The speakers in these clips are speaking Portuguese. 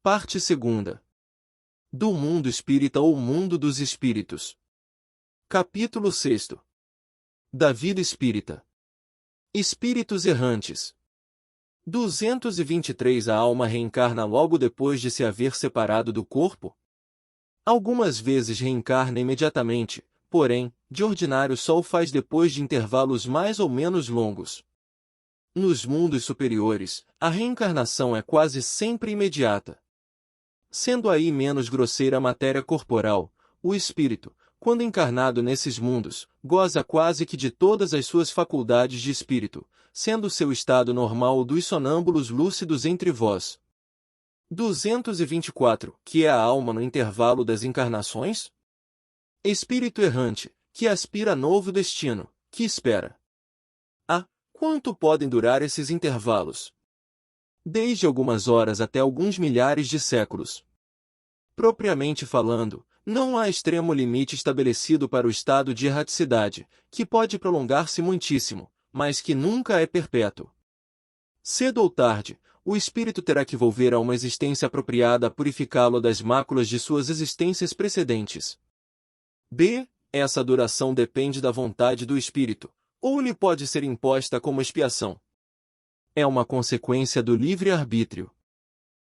Parte 2. Do mundo espírita ou mundo dos espíritos. Capítulo 6. Da vida espírita. Espíritos errantes. 223 A alma reencarna logo depois de se haver separado do corpo? Algumas vezes reencarna imediatamente, porém, de ordinário só o faz depois de intervalos mais ou menos longos. Nos mundos superiores, a reencarnação é quase sempre imediata. Sendo aí menos grosseira a matéria corporal, o espírito, quando encarnado nesses mundos, goza quase que de todas as suas faculdades de espírito, sendo seu estado normal o dos sonâmbulos lúcidos entre vós. 224. Que é a alma no intervalo das encarnações? Espírito errante, que aspira a novo destino, que espera. Quanto podem durar esses intervalos? Desde algumas horas até alguns milhares de séculos. Propriamente falando, não há extremo limite estabelecido para o estado de erraticidade, que pode prolongar-se muitíssimo, mas que nunca é perpétuo. Cedo ou tarde, o espírito terá que volver a uma existência apropriada a purificá-lo das máculas de suas existências precedentes. Essa duração depende da vontade do espírito, ou lhe pode ser imposta como expiação. É uma consequência do livre-arbítrio.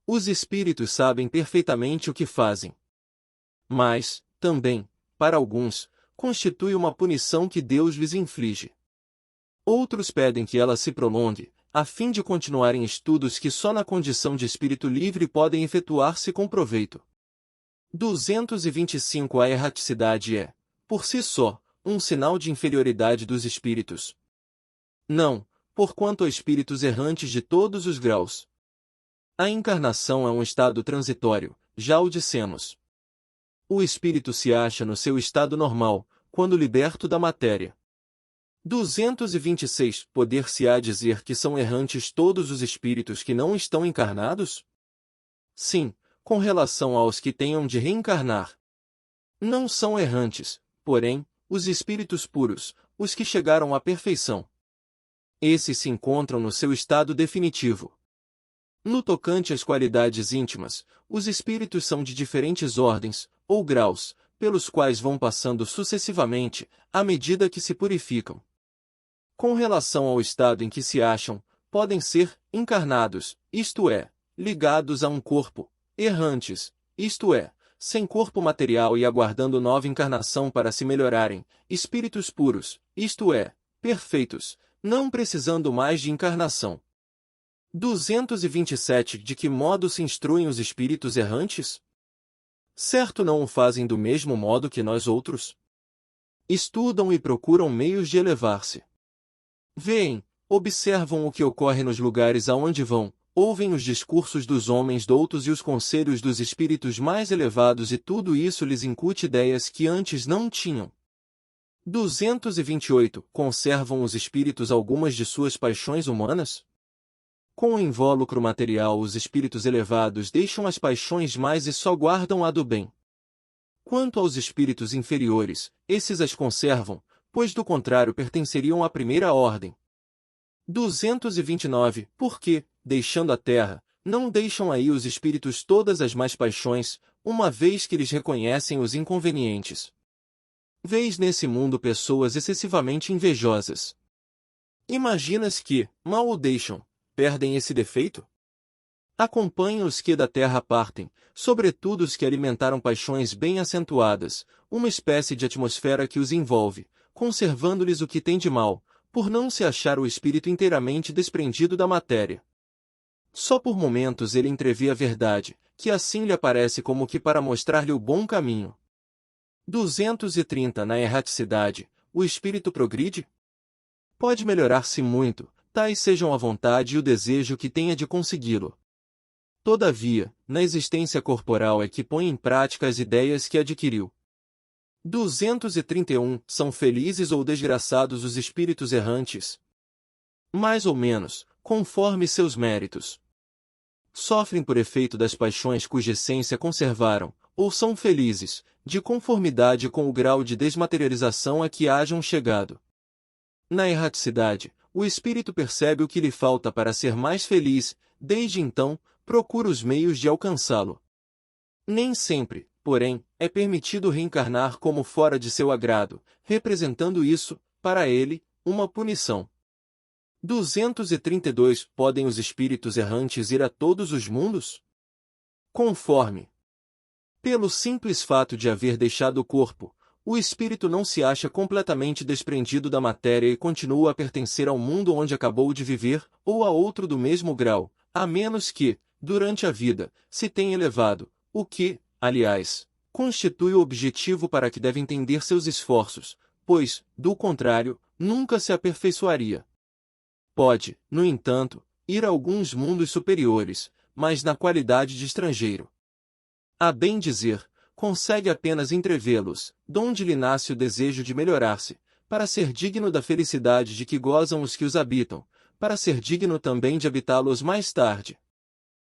Os espíritos sabem perfeitamente o que fazem. Mas, também, para alguns, constitui uma punição que Deus lhes inflige. Outros pedem que ela se prolongue, a fim de continuarem estudos que só na condição de espírito livre podem efetuar-se com proveito. 225 A erraticidade é, por si só, um sinal de inferioridade dos espíritos? Não, porquanto há espíritos errantes de todos os graus. A encarnação é um estado transitório, já o dissemos. O espírito se acha no seu estado normal, quando liberto da matéria. 226 Poder-se-á dizer que são errantes todos os espíritos que não estão encarnados? Sim, com relação aos que tenham de reencarnar. Não são errantes, porém, os espíritos puros, os que chegaram à perfeição. Esses se encontram no seu estado definitivo. No tocante às qualidades íntimas, os espíritos são de diferentes ordens, ou graus, pelos quais vão passando sucessivamente, à medida que se purificam. Com relação ao estado em que se acham, podem ser encarnados, isto é, ligados a um corpo, errantes, isto é, sem corpo material e aguardando nova encarnação para se melhorarem, espíritos puros, isto é, perfeitos, não precisando mais de encarnação. 227 De que modo se instruem os espíritos errantes? Certo não o fazem do mesmo modo que nós outros? Estudam e procuram meios de elevar-se. Veem, observam o que ocorre nos lugares aonde vão, ouvem os discursos dos homens doutos e os conselhos dos espíritos mais elevados e tudo isso lhes incute ideias que antes não tinham. 228 Conservam os espíritos algumas de suas paixões humanas? Com o invólucro material os espíritos elevados deixam as paixões mais e só guardam a do bem. Quanto aos espíritos inferiores, esses as conservam, pois do contrário pertenceriam à primeira ordem. 229 Porque, deixando a terra, não deixam aí os espíritos todas as más paixões, uma vez que eles reconhecem os inconvenientes. Vês nesse mundo pessoas excessivamente invejosas. Imaginas que, mal o deixam, perdem esse defeito? Acompanha os que da terra partem, sobretudo os que alimentaram paixões bem acentuadas, uma espécie de atmosfera que os envolve, conservando-lhes o que tem de mal, por não se achar o espírito inteiramente desprendido da matéria. Só por momentos ele entrevê a verdade, que assim lhe aparece como que para mostrar-lhe o bom caminho. 230 Na erraticidade, o espírito progride? Pode melhorar-se muito, tais sejam a vontade e o desejo que tenha de consegui-lo. Todavia, na existência corporal é que põe em prática as ideias que adquiriu. 231 São felizes ou desgraçados os espíritos errantes? Mais ou menos, conforme seus méritos. Sofrem por efeito das paixões cuja essência conservaram, ou são felizes, de conformidade com o grau de desmaterialização a que hajam chegado. Na erraticidade, o espírito percebe o que lhe falta para ser mais feliz, desde então, procura os meios de alcançá-lo. Nem sempre, porém, é permitido reencarnar como fora de seu agrado, representando isso, para ele, uma punição. 232 Podem os espíritos errantes ir a todos os mundos? Conforme. Pelo simples fato de haver deixado o corpo, o espírito não se acha completamente desprendido da matéria e continua a pertencer ao mundo onde acabou de viver, ou a outro do mesmo grau, a menos que, durante a vida, se tenha elevado, o que, aliás, constitui o objetivo para que deve entender seus esforços, pois, do contrário, nunca se aperfeiçoaria. Pode, no entanto, ir a alguns mundos superiores, mas na qualidade de estrangeiro. A bem dizer, consegue apenas entrevê-los, donde lhe nasce o desejo de melhorar-se, para ser digno da felicidade de que gozam os que os habitam, para ser digno também de habitá-los mais tarde.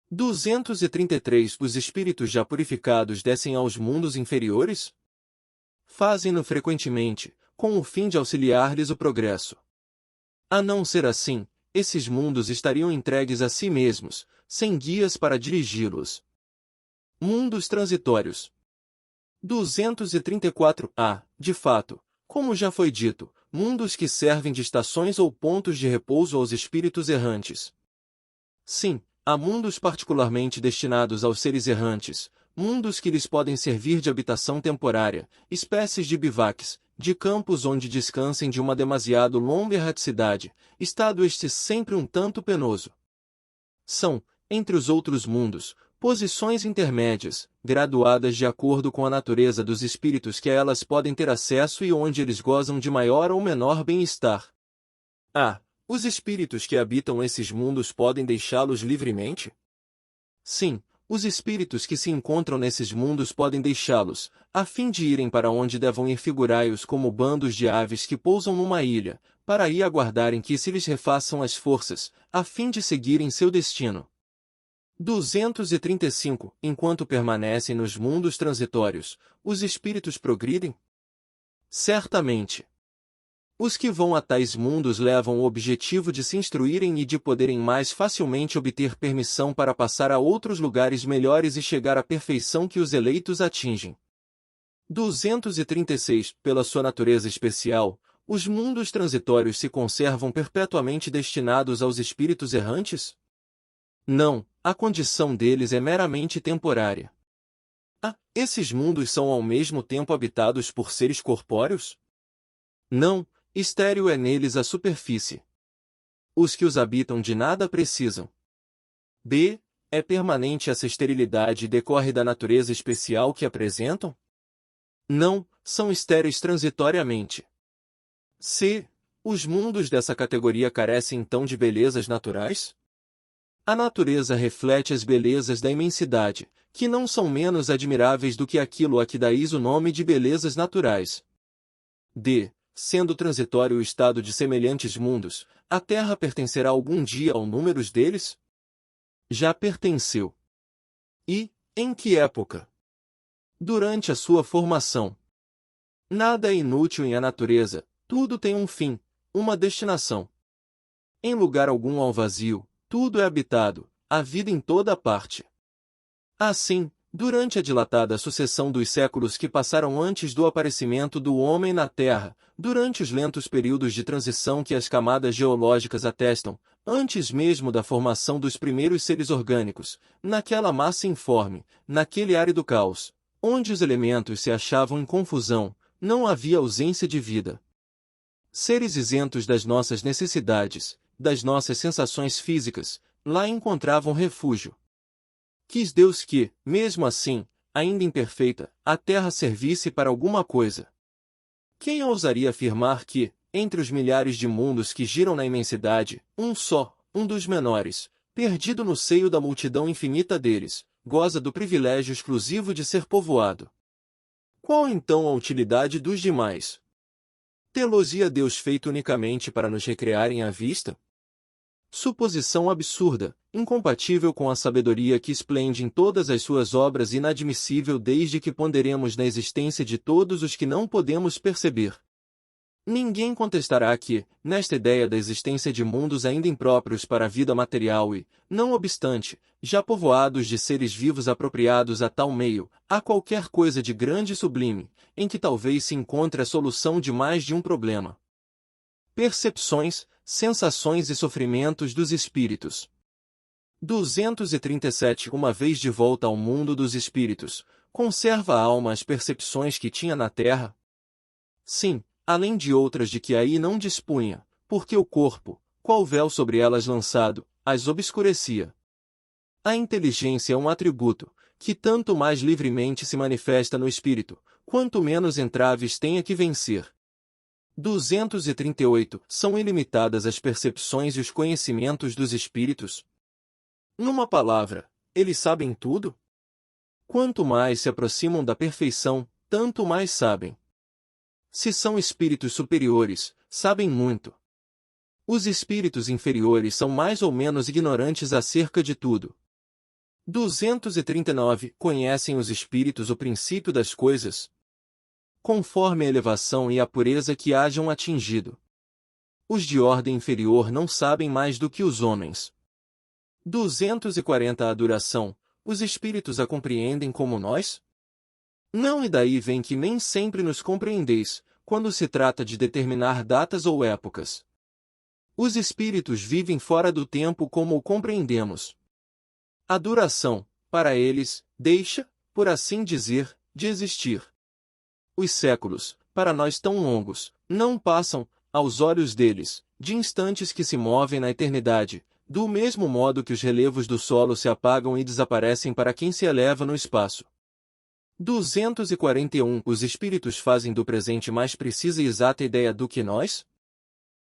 233 Os espíritos já purificados descem aos mundos inferiores? Fazem-no frequentemente, com o fim de auxiliar-lhes o progresso. A não ser assim, esses mundos estariam entregues a si mesmos, sem guias para dirigi-los. Mundos transitórios. 234 De fato, como já foi dito, mundos que servem de estações ou pontos de repouso aos espíritos errantes. Sim, há mundos particularmente destinados aos seres errantes, mundos que lhes podem servir de habitação temporária, espécies de bivaques, de campos onde descansem de uma demasiado longa erraticidade, estado este sempre um tanto penoso. São, entre os outros mundos, posições intermédias, graduadas de acordo com a natureza dos espíritos que a elas podem ter acesso e onde eles gozam de maior ou menor bem-estar. Os espíritos que habitam esses mundos podem deixá-los livremente? Sim, os espíritos que se encontram nesses mundos podem deixá-los, a fim de irem para onde devam ir. Figurai-os como bandos de aves que pousam numa ilha, para aí aguardarem que se lhes refaçam as forças, a fim de seguirem seu destino. 235 Enquanto permanecem nos mundos transitórios, os espíritos progridem? Certamente. Os que vão a tais mundos levam o objetivo de se instruírem e de poderem mais facilmente obter permissão para passar a outros lugares melhores e chegar à perfeição que os eleitos atingem. 236 Pela sua natureza especial, os mundos transitórios se conservam perpetuamente destinados aos espíritos errantes? Não, a condição deles é meramente temporária. Esses mundos são ao mesmo tempo habitados por seres corpóreos? Não, estéril é neles a superfície. Os que os habitam de nada precisam. É permanente essa esterilidade e decorre da natureza especial que apresentam? Não, são estéreis transitoriamente. Os mundos dessa categoria carecem então de belezas naturais? A natureza reflete as belezas da imensidade, que não são menos admiráveis do que aquilo a que dais o nome de belezas naturais. Sendo transitório o estado de semelhantes mundos, a Terra pertencerá algum dia ao número deles? Já pertenceu. E, em que época? Durante a sua formação. Nada é inútil em a natureza, tudo tem um fim, uma destinação. Em lugar algum ao vazio, tudo é habitado, a vida em toda parte. Assim, durante a dilatada sucessão dos séculos que passaram antes do aparecimento do homem na Terra, durante os lentos períodos de transição que as camadas geológicas atestam, antes mesmo da formação dos primeiros seres orgânicos, naquela massa informe, naquele árido caos, onde os elementos se achavam em confusão, não havia ausência de vida. Seres isentos das nossas necessidades, das nossas sensações físicas, lá encontravam refúgio. Quis Deus que, mesmo assim, ainda imperfeita, a Terra servisse para alguma coisa. Quem ousaria afirmar que, entre os milhares de mundos que giram na imensidade, um dos menores, perdido no seio da multidão infinita deles, goza do privilégio exclusivo de ser povoado? Qual então a utilidade dos demais? Tê-los-ia Deus feito unicamente para nos recrearem à vista? Suposição absurda, incompatível com a sabedoria que esplende em todas as suas obras e inadmissível desde que ponderemos na existência de todos os que não podemos perceber. Ninguém contestará que, nesta ideia da existência de mundos ainda impróprios para a vida material e, não obstante, já povoados de seres vivos apropriados a tal meio, há qualquer coisa de grande e sublime, em que talvez se encontre a solução de mais de um problema. Percepções, sensações e sofrimentos dos espíritos. 237 Uma vez de volta ao mundo dos espíritos, conserva a alma as percepções que tinha na terra? Sim, além de outras de que aí não dispunha, porque o corpo, qual véu sobre elas lançado, as obscurecia. A inteligência é um atributo, que tanto mais livremente se manifesta no espírito, quanto menos entraves tenha que vencer. 238 São ilimitadas as percepções e os conhecimentos dos espíritos? Numa palavra, eles sabem tudo? Quanto mais se aproximam da perfeição, tanto mais sabem. Se são espíritos superiores, sabem muito. Os espíritos inferiores são mais ou menos ignorantes acerca de tudo. 239 Conhecem os espíritos o princípio das coisas? Conforme a elevação e a pureza que hajam atingido. Os de ordem inferior não sabem mais do que os homens. 240 A duração, os espíritos a compreendem como nós? Não, e daí vem que nem sempre nos compreendeis, quando se trata de determinar datas ou épocas. Os espíritos vivem fora do tempo como o compreendemos. A duração, para eles, deixa, por assim dizer, de existir. Os séculos, para nós tão longos, não passam, aos olhos deles, de instantes que se movem na eternidade, do mesmo modo que os relevos do solo se apagam e desaparecem para quem se eleva no espaço. 241 Os espíritos fazem do presente mais precisa e exata ideia do que nós?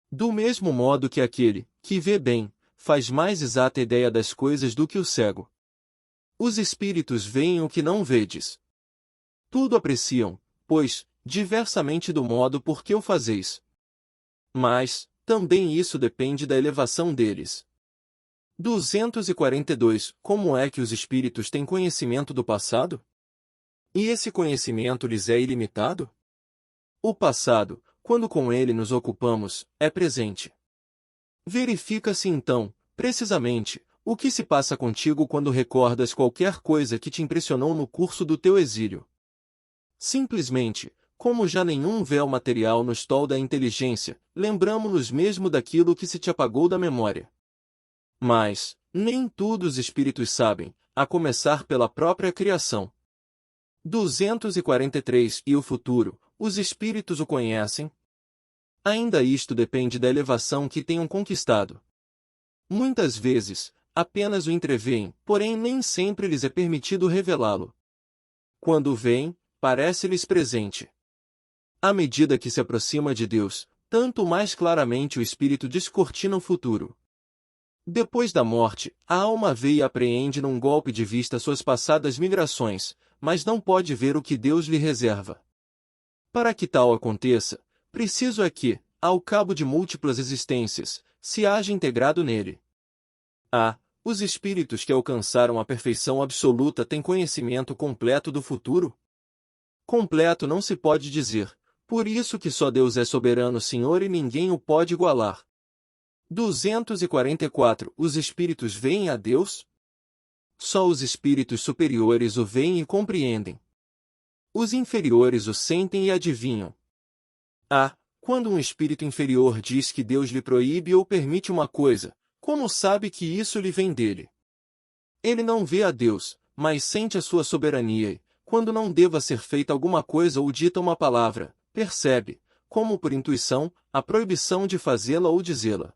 Do mesmo modo que aquele, que vê bem, faz mais exata ideia das coisas do que o cego. Os espíritos veem o que não vedes. Tudo apreciam, pois, diversamente do modo por que o fazeis. Mas, também isso depende da elevação deles. 242 Como é que os espíritos têm conhecimento do passado? E esse conhecimento lhes é ilimitado? O passado, quando com ele nos ocupamos, é presente. Verifica-se então, precisamente, o que se passa contigo quando recordas qualquer coisa que te impressionou no curso do teu exílio. Simplesmente, como já nenhum véu material nos tolda a inteligência, lembramo-nos mesmo daquilo que se te apagou da memória. Mas, nem tudo os espíritos sabem, a começar pela própria criação. 243 E o futuro, os espíritos o conhecem? Ainda isto depende da elevação que tenham conquistado. Muitas vezes, apenas o entreveem, porém nem sempre lhes é permitido revelá-lo. Quando o veem, parece-lhes presente. À medida que se aproxima de Deus, tanto mais claramente o espírito descortina o futuro. Depois da morte, a alma vê e apreende num golpe de vista suas passadas migrações, mas não pode ver o que Deus lhe reserva. Para que tal aconteça, preciso é que, ao cabo de múltiplas existências, se haja integrado nele. Os espíritos que alcançaram a perfeição absoluta têm conhecimento completo do futuro? Completo não se pode dizer, por isso que só Deus é soberano Senhor e ninguém o pode igualar. 244 Os espíritos veem a Deus? Só os espíritos superiores o veem e compreendem. Os inferiores o sentem e adivinham. Quando um espírito inferior diz que Deus lhe proíbe ou permite uma coisa, como sabe que isso lhe vem dele? Ele não vê a Deus, mas sente a sua soberania e, quando não deva ser feita alguma coisa ou dita uma palavra, percebe, como por intuição, a proibição de fazê-la ou dizê-la.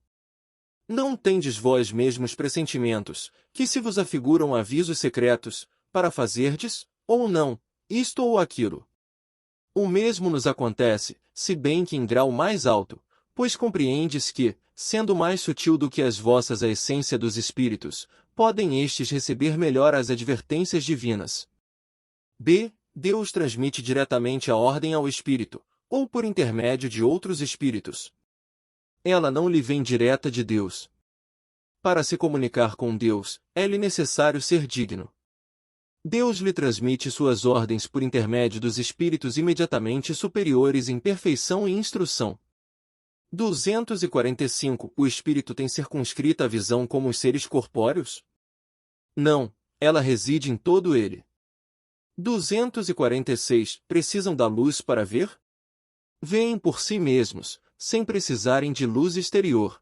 Não tendes vós mesmos pressentimentos, que se vos afiguram avisos secretos, para fazerdes, ou não, isto ou aquilo? O mesmo nos acontece, se bem que em grau mais alto, pois compreendes que, sendo mais sutil do que as vossas a essência dos espíritos, podem estes receber melhor as advertências divinas. Deus transmite diretamente a ordem ao espírito, ou por intermédio de outros espíritos. Ela não lhe vem direta de Deus. Para se comunicar com Deus, é-lhe necessário ser digno. Deus lhe transmite suas ordens por intermédio dos espíritos imediatamente superiores em perfeição e instrução. 245. O espírito tem circunscrita a visão como os seres corpóreos? Não, ela reside em todo ele. 246. Precisam da luz para ver? Veem por si mesmos, sem precisarem de luz exterior.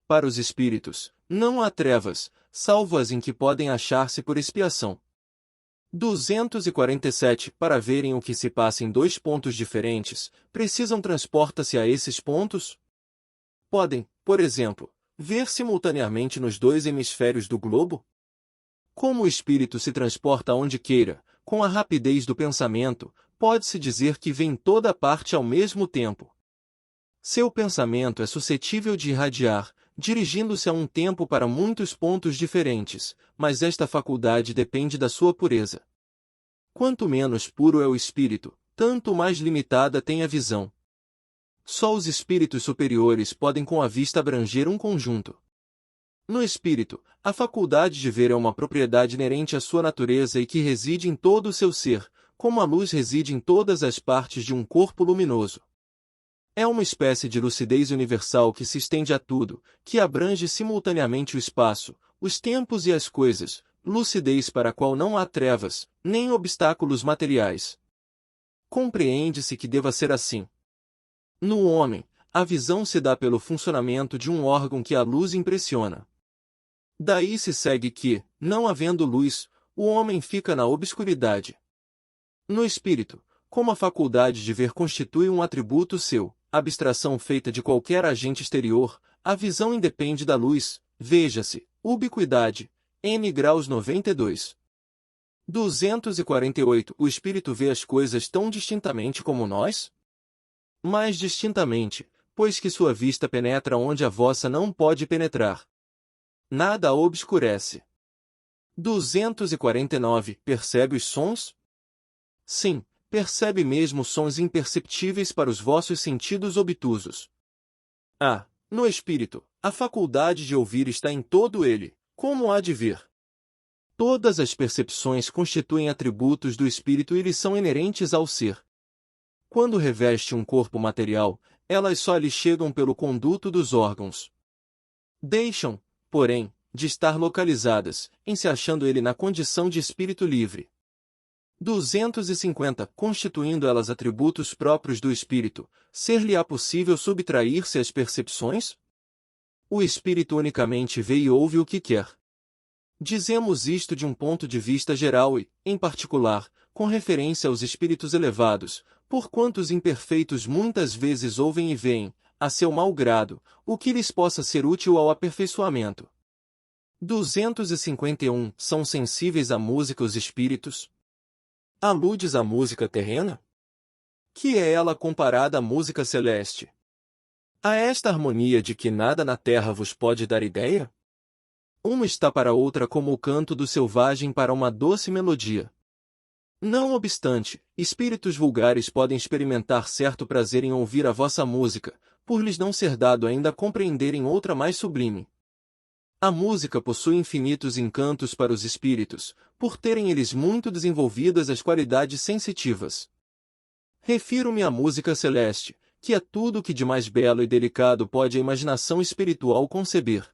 Para os espíritos, não há trevas, salvo as em que podem achar-se por expiação. 247. Para verem o que se passa em dois pontos diferentes, precisam transportar-se a esses pontos? Podem, por exemplo, ver simultaneamente nos dois hemisférios do globo? Como o espírito se transporta aonde queira, com a rapidez do pensamento, pode-se dizer que vê em toda parte ao mesmo tempo. Seu pensamento é suscetível de irradiar, dirigindo-se a um tempo para muitos pontos diferentes, mas esta faculdade depende da sua pureza. Quanto menos puro é o espírito, tanto mais limitada tem a visão. Só os espíritos superiores podem com a vista abranger um conjunto. No espírito, a faculdade de ver é uma propriedade inerente à sua natureza e que reside em todo o seu ser, como a luz reside em todas as partes de um corpo luminoso. É uma espécie de lucidez universal que se estende a tudo, que abrange simultaneamente o espaço, os tempos e as coisas, lucidez para a qual não há trevas, nem obstáculos materiais. Compreende-se que deva ser assim. No homem, a visão se dá pelo funcionamento de um órgão que a luz impressiona. Daí se segue que, não havendo luz, o homem fica na obscuridade. No espírito, como a faculdade de ver constitui um atributo seu, abstração feita de qualquer agente exterior, a visão independe da luz, veja-se, ubiquidade, m graus 92. 248. O espírito vê as coisas tão distintamente como nós? Mais distintamente, pois que sua vista penetra onde a vossa não pode penetrar. Nada a obscurece. 249. Percebe os sons? Sim, percebe mesmo sons imperceptíveis para os vossos sentidos obtusos. No espírito, a faculdade de ouvir está em todo ele, como há de ver. Todas as percepções constituem atributos do espírito e lhes são inerentes ao ser. Quando reveste um corpo material, elas só lhe chegam pelo conduto dos órgãos. Deixam, porém, de estar localizadas, em se achando ele na condição de espírito livre. 250. Constituindo elas atributos próprios do espírito, ser-lhe-á possível subtrair-se às percepções? O espírito unicamente vê e ouve o que quer. Dizemos isto de um ponto de vista geral e, em particular, com referência aos espíritos elevados, porquanto os imperfeitos muitas vezes ouvem e veem, a seu mau grado, o que lhes possa ser útil ao aperfeiçoamento. 251. São sensíveis à música os espíritos? Aludes à música terrena? Que é ela comparada à música celeste? A esta harmonia de que nada na terra vos pode dar ideia? Uma está para outra como o canto do selvagem para uma doce melodia. Não obstante, espíritos vulgares podem experimentar certo prazer em ouvir a vossa música, por lhes não ser dado ainda compreenderem outra mais sublime. A música possui infinitos encantos para os espíritos, por terem eles muito desenvolvidas as qualidades sensitivas. Refiro-me à música celeste, que é tudo o que de mais belo e delicado pode a imaginação espiritual conceber.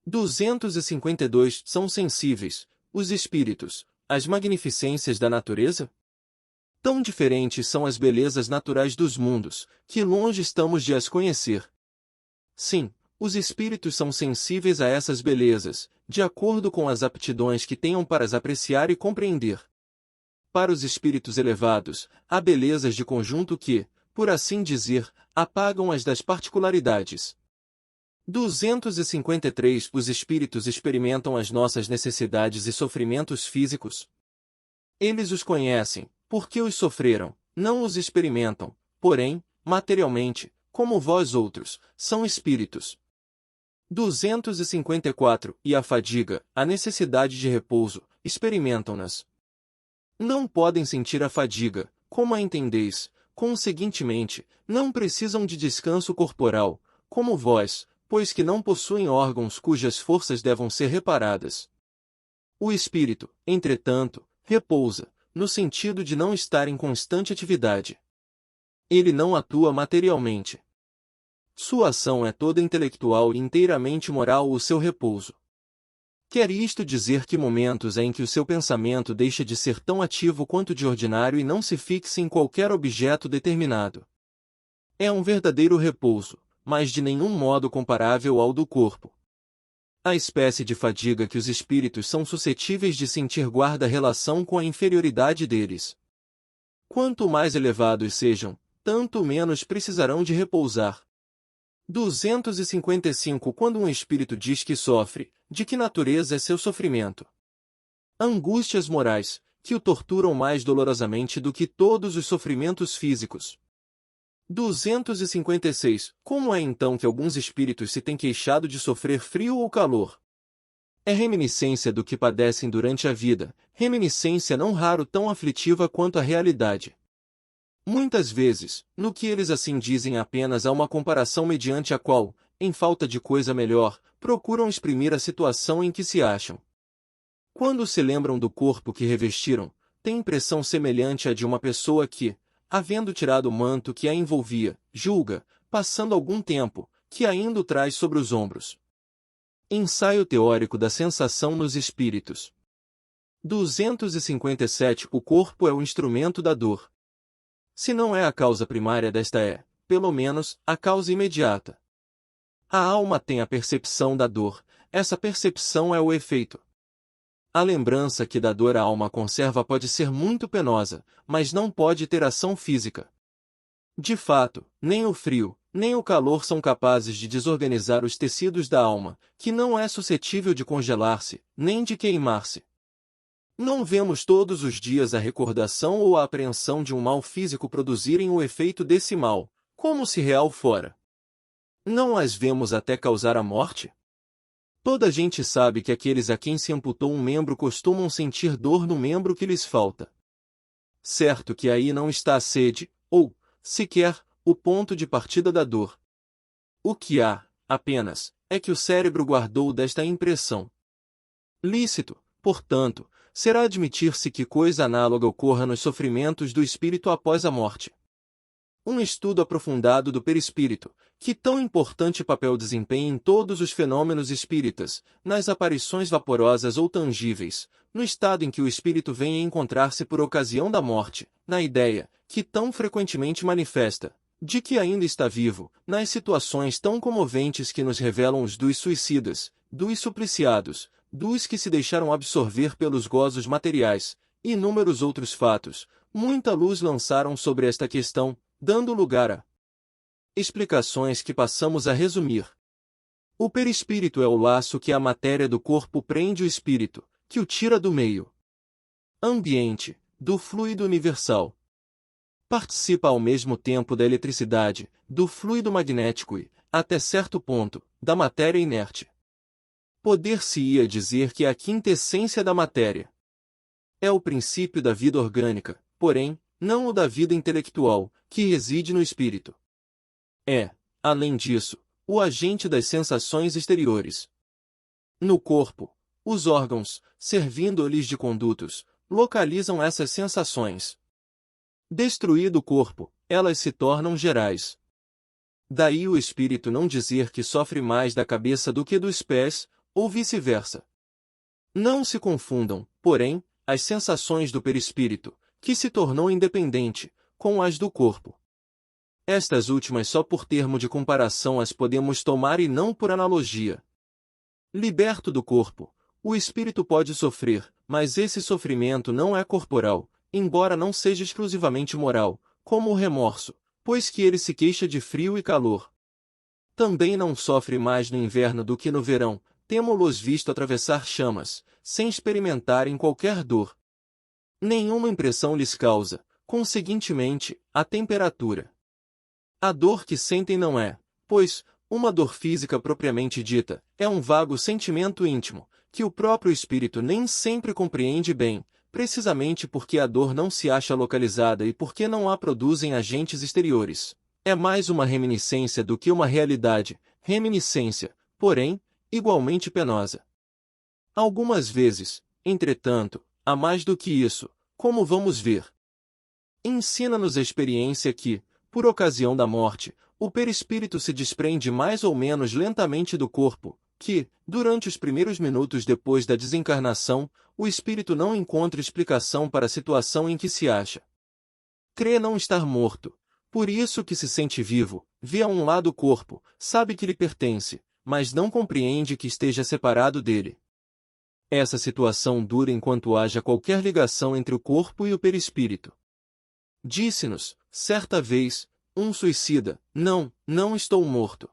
252. São sensíveis, os espíritos, às magnificências da natureza? Tão diferentes são as belezas naturais dos mundos, que longe estamos de as conhecer. Sim, os espíritos são sensíveis a essas belezas, de acordo com as aptidões que tenham para as apreciar e compreender. Para os espíritos elevados, há belezas de conjunto que, por assim dizer, apagam as das particularidades. 253. Os espíritos experimentam as nossas necessidades e sofrimentos físicos? Eles os conhecem, porque os sofreram, não os experimentam, porém, materialmente, como vós outros, são espíritos. 254. E a fadiga, a necessidade de repouso, experimentam-nas? Não podem sentir a fadiga, como a entendeis, conseguintemente, não precisam de descanso corporal, como vós, pois que não possuem órgãos cujas forças devam ser reparadas. O espírito, entretanto, repousa, no sentido de não estar em constante atividade. Ele não atua materialmente. Sua ação é toda intelectual e inteiramente moral o seu repouso. Quer isto dizer que momentos em que o seu pensamento deixa de ser tão ativo quanto de ordinário e não se fixa em qualquer objeto determinado. É um verdadeiro repouso, mas de nenhum modo comparável ao do corpo. A espécie de fadiga que os espíritos são suscetíveis de sentir guarda relação com a inferioridade deles. Quanto mais elevados sejam, tanto menos precisarão de repousar. 255 Quando um espírito diz que sofre, de que natureza é seu sofrimento? Angústias morais, que o torturam mais dolorosamente do que todos os sofrimentos físicos. 256 Como é então que alguns espíritos se têm queixado de sofrer frio ou calor? É reminiscência do que padecem durante a vida, reminiscência não raro tão aflitiva quanto a realidade. Muitas vezes, no que eles assim dizem apenas há uma comparação mediante a qual, em falta de coisa melhor, procuram exprimir a situação em que se acham. Quando se lembram do corpo que revestiram, têm impressão semelhante à de uma pessoa que, havendo tirado o manto que a envolvia, julga, passando algum tempo, que ainda o traz sobre os ombros. Ensaio teórico da sensação nos espíritos. 257 O corpo é o instrumento da dor. Se não é a causa primária desta é, pelo menos, a causa imediata. A alma tem a percepção da dor, essa percepção é o efeito. A lembrança que da dor a alma conserva pode ser muito penosa, mas não pode ter ação física. De fato, nem o frio, nem o calor são capazes de desorganizar os tecidos da alma, que não é suscetível de congelar-se, nem de queimar-se. Não vemos todos os dias a recordação ou a apreensão de um mal físico produzirem o efeito desse mal, como se real fora. Não as vemos até causar a morte? Toda a gente sabe que aqueles a quem se amputou um membro costumam sentir dor no membro que lhes falta. Certo que aí não está a sede, ou, sequer, o ponto de partida da dor. O que há, apenas, é que o cérebro guardou desta impressão. Lícito, portanto, será admitir-se que coisa análoga ocorra nos sofrimentos do espírito após a morte. Um estudo aprofundado do perispírito, que tão importante papel desempenha em todos os fenômenos espíritas, nas aparições vaporosas ou tangíveis, no estado em que o espírito vem a encontrar-se por ocasião da morte, na ideia, que tão frequentemente manifesta, de que ainda está vivo, nas situações tão comoventes que nos revelam os dos suicidas, dos supliciados, dos que se deixaram absorver pelos gozos materiais, e inúmeros outros fatos, muita luz lançaram sobre esta questão, dando lugar a explicações que passamos a resumir. O perispírito é o laço que a matéria do corpo prende o espírito, que o tira do meio ambiente, do fluido universal. Participa ao mesmo tempo da eletricidade, do fluido magnético e, até certo ponto, da matéria inerte. Poder-se-ia dizer que é a quintessência da matéria. É o princípio da vida orgânica, porém, não o da vida intelectual, que reside no espírito. É, além disso, o agente das sensações exteriores. No corpo, os órgãos, servindo-lhes de condutos, localizam essas sensações. Destruído o corpo, elas se tornam gerais. Daí o espírito não dizer que sofre mais da cabeça do que dos pés, ou vice-versa. Não se confundam, porém, as sensações do perispírito, que se tornou independente, com as do corpo. Estas últimas só por termo de comparação as podemos tomar e não por analogia. Liberto do corpo, o espírito pode sofrer, mas esse sofrimento não é corporal, embora não seja exclusivamente moral, como o remorso, pois que ele se queixa de frio e calor. Também não sofre mais no inverno do que no verão, temo-los visto atravessar chamas, sem experimentarem qualquer dor. Nenhuma impressão lhes causa, conseguintemente, a temperatura. A dor que sentem não é, pois, uma dor física propriamente dita, é um vago sentimento íntimo, que o próprio espírito nem sempre compreende bem, precisamente porque a dor não se acha localizada e porque não a produzem agentes exteriores. É mais uma reminiscência do que uma realidade, reminiscência, porém, igualmente penosa. Algumas vezes, entretanto, há mais do que isso, como vamos ver. Ensina-nos a experiência que, por ocasião da morte, o perispírito se desprende mais ou menos lentamente do corpo, que, durante os primeiros minutos depois da desencarnação, o espírito não encontra explicação para a situação em que se acha. Crê não estar morto, por isso que se sente vivo, vê a um lado o corpo, sabe que lhe pertence, mas não compreende que esteja separado dele. Essa situação dura enquanto haja qualquer ligação entre o corpo e o perispírito. Disse-nos, certa vez, um suicida: não estou morto.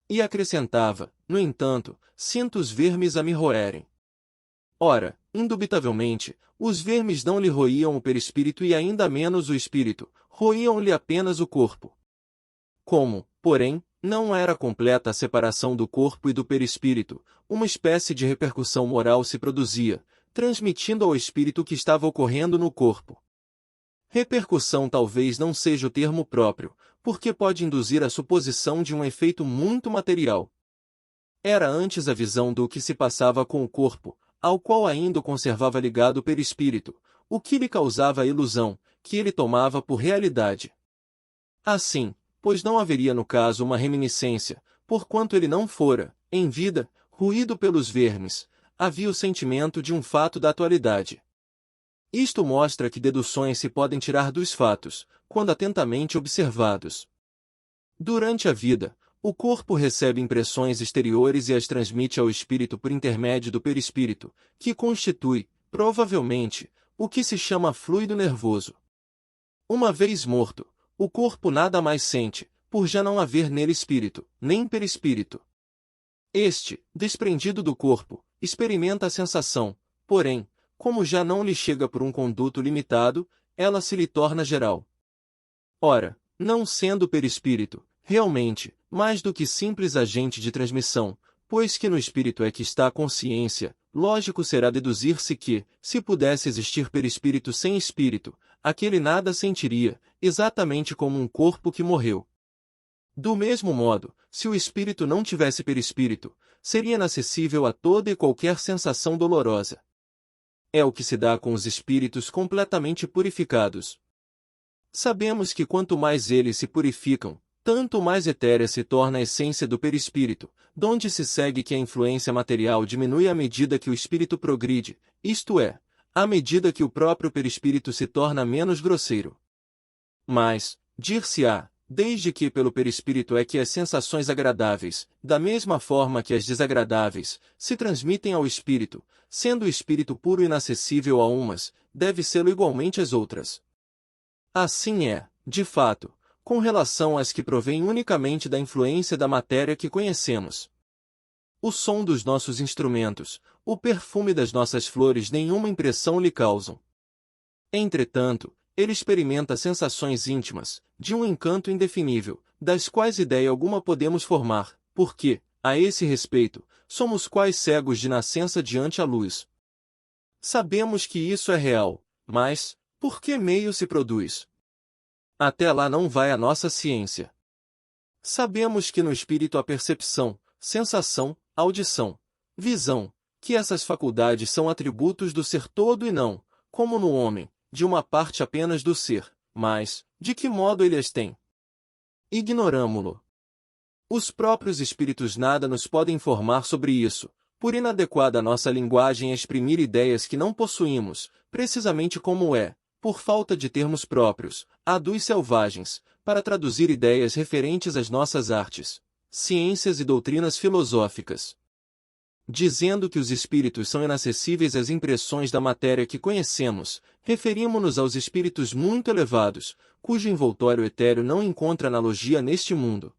E acrescentava: no entanto, sinto os vermes a me roerem. Ora, indubitavelmente, os vermes não lhe roíam o perispírito e ainda menos o espírito, roíam-lhe apenas o corpo. Como, porém, não era completa a separação do corpo e do perispírito, uma espécie de repercussão moral se produzia, transmitindo ao espírito o que estava ocorrendo no corpo. Repercussão talvez não seja o termo próprio, porque pode induzir a suposição de um efeito muito material. Era antes a visão do que se passava com o corpo, ao qual ainda o conservava ligado o perispírito, o que lhe causava a ilusão, que ele tomava por realidade. Assim, pois não haveria no caso uma reminiscência, porquanto ele não fora, em vida, ruído pelos vermes, havia o sentimento de um fato da atualidade. Isto mostra que deduções se podem tirar dos fatos, quando atentamente observados. Durante a vida, o corpo recebe impressões exteriores e as transmite ao espírito por intermédio do perispírito, que constitui, provavelmente, o que se chama fluido nervoso. Uma vez morto, o corpo nada mais sente, por já não haver nele espírito, nem perispírito. Este, desprendido do corpo, experimenta a sensação, porém, como já não lhe chega por um conduto limitado, ela se lhe torna geral. Ora, não sendo o perispírito, realmente, mais do que simples agente de transmissão, pois que no espírito é que está a consciência, lógico será deduzir-se que, se pudesse existir perispírito sem espírito, aquele nada sentiria, exatamente como um corpo que morreu. Do mesmo modo, se o espírito não tivesse perispírito, seria inacessível a toda e qualquer sensação dolorosa. É o que se dá com os espíritos completamente purificados. Sabemos que quanto mais eles se purificam, tanto mais etérea se torna a essência do perispírito, donde se segue que a influência material diminui à medida que o espírito progride, isto é, à medida que o próprio perispírito se torna menos grosseiro. Mas, dir-se-á, desde que pelo perispírito é que as sensações agradáveis, da mesma forma que as desagradáveis, se transmitem ao espírito, sendo o espírito puro e inacessível a umas, deve sê-lo igualmente às outras. Assim é, de fato, com relação às que provêm unicamente da influência da matéria que conhecemos. O som dos nossos instrumentos, o perfume das nossas flores nenhuma impressão lhe causam. Entretanto, ele experimenta sensações íntimas, de um encanto indefinível, das quais ideia alguma podemos formar, porque, a esse respeito, somos quais cegos de nascença diante a luz. Sabemos que isso é real, mas, por que meio se produz? Até lá não vai a nossa ciência. Sabemos que no espírito há percepção, sensação, audição, visão, que essas faculdades são atributos do ser todo e não, como no homem, de uma parte apenas do ser, mas, de que modo ele as tem? Ignoramo-lo. Os próprios espíritos nada nos podem informar sobre isso, por inadequada a nossa linguagem a exprimir ideias que não possuímos, precisamente como é, por falta de termos próprios, a dos selvagens, para traduzir ideias referentes às nossas artes, ciências e doutrinas filosóficas. Dizendo que os espíritos são inacessíveis às impressões da matéria que conhecemos, referimo-nos aos espíritos muito elevados, cujo envoltório etéreo não encontra analogia neste mundo.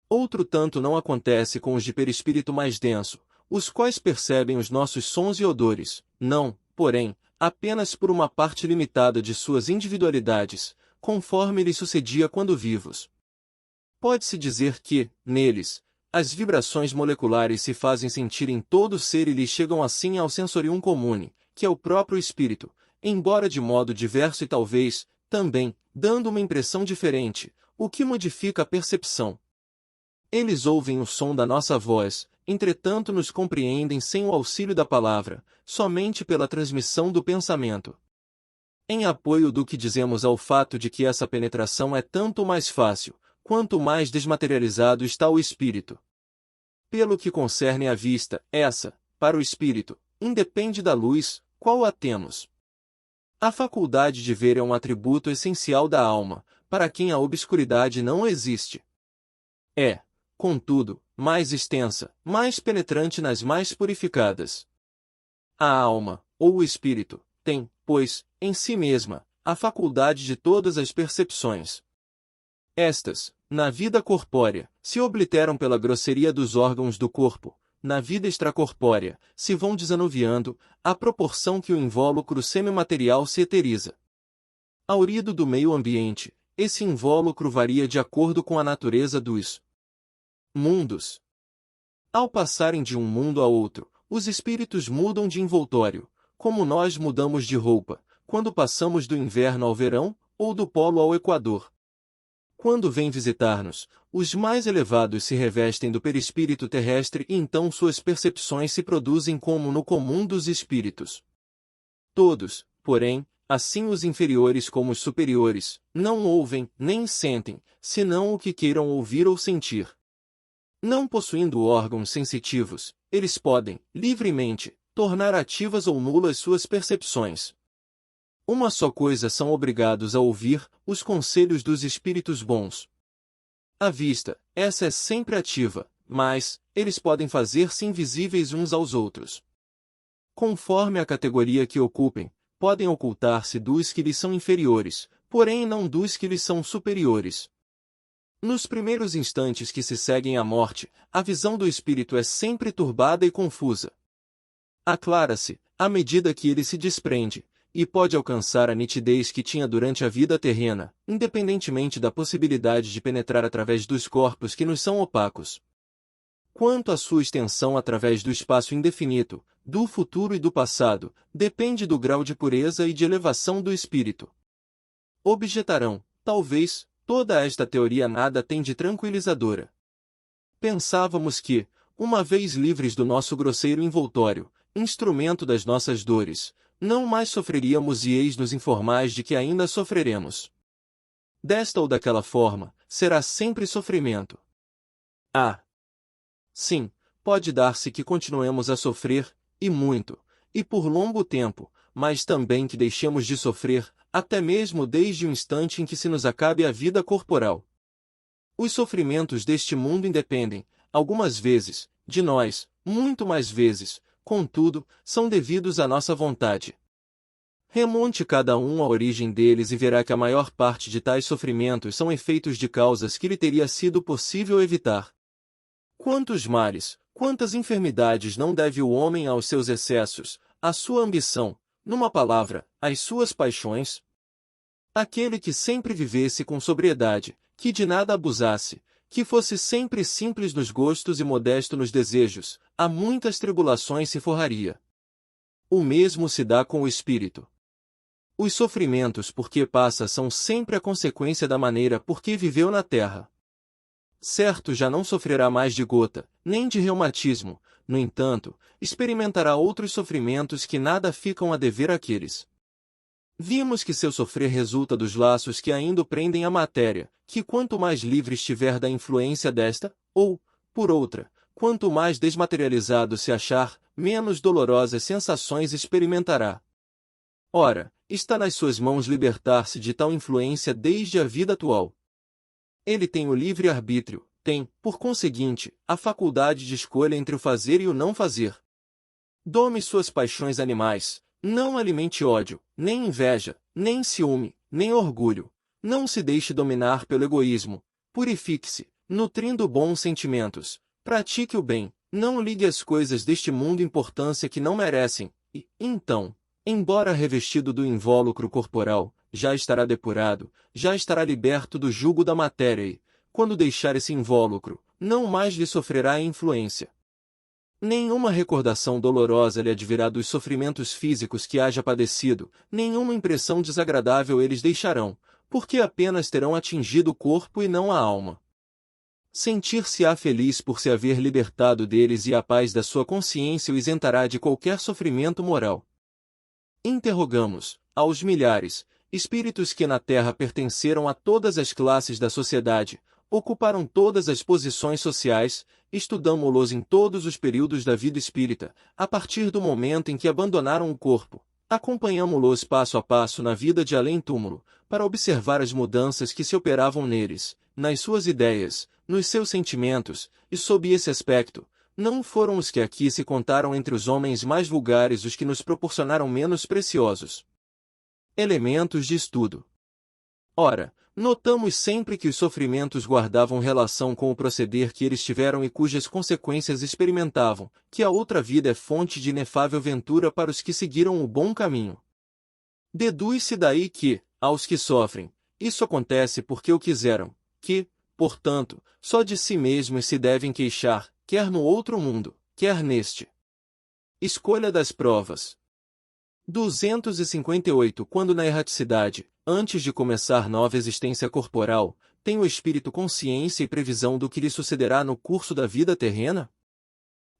Outro tanto não acontece com os de perispírito mais denso, os quais percebem os nossos sons e odores, não, porém, apenas por uma parte limitada de suas individualidades, conforme lhes sucedia quando vivos. Pode-se dizer que, neles, as vibrações moleculares se fazem sentir em todo o ser e lhes chegam assim ao sensorium comune, que é o próprio espírito, embora de modo diverso e talvez, também, dando uma impressão diferente, o que modifica a percepção. Eles ouvem o som da nossa voz, entretanto nos compreendem sem o auxílio da palavra, somente pela transmissão do pensamento. Em apoio do que dizemos ao fato de que essa penetração é tanto mais fácil, quanto mais desmaterializado está o espírito. Pelo que concerne à vista, essa, para o espírito, independe da luz, qual a temos. A faculdade de ver é um atributo essencial da alma, para quem a obscuridade não existe. É, contudo, mais extensa, mais penetrante nas mais purificadas. A alma, ou o espírito, tem, pois, em si mesma, a faculdade de todas as percepções. Estas, na vida corpórea, se obliteram pela grosseria dos órgãos do corpo, na vida extracorpórea, se vão desanuviando, à proporção que o invólucro semimaterial se eteriza. Aurido do meio ambiente, esse invólucro varia de acordo com a natureza dos mundos. Ao passarem de um mundo a outro, os espíritos mudam de envoltório, como nós mudamos de roupa, quando passamos do inverno ao verão, ou do polo ao equador. Quando vêm visitar-nos, os mais elevados se revestem do perispírito terrestre e então suas percepções se produzem como no comum dos espíritos. Todos, porém, assim os inferiores como os superiores, não ouvem, nem sentem, senão o que queiram ouvir ou sentir. Não possuindo órgãos sensitivos, eles podem, livremente, tornar ativas ou nulas suas percepções. Uma só coisa são obrigados a ouvir, os conselhos dos espíritos bons. A vista, essa é sempre ativa, mas, eles podem fazer-se invisíveis uns aos outros. Conforme a categoria que ocupem, podem ocultar-se dos que lhes são inferiores, porém não dos que lhes são superiores. Nos primeiros instantes que se seguem à morte, a visão do espírito é sempre turbada e confusa. Aclara-se, à medida que ele se desprende, e pode alcançar a nitidez que tinha durante a vida terrena, independentemente da possibilidade de penetrar através dos corpos que nos são opacos. Quanto à sua extensão através do espaço indefinito, do futuro e do passado, depende do grau de pureza e de elevação do espírito. Objetarão, talvez, toda esta teoria nada tem de tranquilizadora. Pensávamos que, uma vez livres do nosso grosseiro envoltório, instrumento das nossas dores, não mais sofreríamos e eis-nos informais de que ainda sofreremos. Desta ou daquela forma, será sempre sofrimento. Sim, pode dar-se que continuemos a sofrer, e muito, e por longo tempo, mas também que deixemos de sofrer, até mesmo desde o instante em que se nos acabe a vida corporal. Os sofrimentos deste mundo independem, algumas vezes, de nós, muito mais vezes, contudo, são devidos à nossa vontade. Remonte cada um à origem deles e verá que a maior parte de tais sofrimentos são efeitos de causas que lhe teria sido possível evitar. Quantos males, quantas enfermidades não deve o homem aos seus excessos, à sua ambição, numa palavra, às suas paixões? Aquele que sempre vivesse com sobriedade, que de nada abusasse, que fosse sempre simples nos gostos e modesto nos desejos, a muitas tribulações se forraria. O mesmo se dá com o espírito. Os sofrimentos por que passa são sempre a consequência da maneira por que viveu na terra. Certo já não sofrerá mais de gota, nem de reumatismo, no entanto, experimentará outros sofrimentos que nada ficam a dever àqueles. Vimos que seu sofrer resulta dos laços que ainda o prendem à matéria, que quanto mais livre estiver da influência desta, ou, por outra, quanto mais desmaterializado se achar, menos dolorosas sensações experimentará. Ora, está nas suas mãos libertar-se de tal influência desde a vida atual. Ele tem o livre-arbítrio, tem, por conseguinte, a faculdade de escolha entre o fazer e o não fazer. Dome suas paixões animais, não alimente ódio, nem inveja, nem ciúme, nem orgulho. Não se deixe dominar pelo egoísmo. Purifique-se, nutrindo bons sentimentos. Pratique o bem, não ligue às coisas deste mundo importância que não merecem, e, então, embora revestido do invólucro corporal, já estará depurado, já estará liberto do jugo da matéria e, quando deixar esse invólucro, não mais lhe sofrerá a influência. Nenhuma recordação dolorosa lhe advirá dos sofrimentos físicos que haja padecido, nenhuma impressão desagradável eles deixarão, porque apenas terão atingido o corpo e não a alma. Sentir-se-á feliz por se haver libertado deles e a paz da sua consciência o isentará de qualquer sofrimento moral. Interrogamos, aos milhares, espíritos que na Terra pertenceram a todas as classes da sociedade, ocuparam todas as posições sociais, estudamo-los em todos os períodos da vida espírita, a partir do momento em que abandonaram o corpo. Acompanhamo-los passo a passo na vida de além-túmulo, para observar as mudanças que se operavam neles, nas suas ideias, nos seus sentimentos, e sob esse aspecto, não foram os que aqui se contaram entre os homens mais vulgares os que nos proporcionaram menos preciosos elementos de estudo. Ora, notamos sempre que os sofrimentos guardavam relação com o proceder que eles tiveram e cujas consequências experimentavam, que a outra vida é fonte de inefável ventura para os que seguiram o bom caminho. Deduz-se daí que, aos que sofrem, isso acontece porque o quiseram, que, portanto, só de si mesmos se devem queixar, quer no outro mundo, quer neste. Escolha das provas. 258 Quando na erraticidade, antes de começar nova existência corporal, tem o espírito consciência e previsão do que lhe sucederá no curso da vida terrena?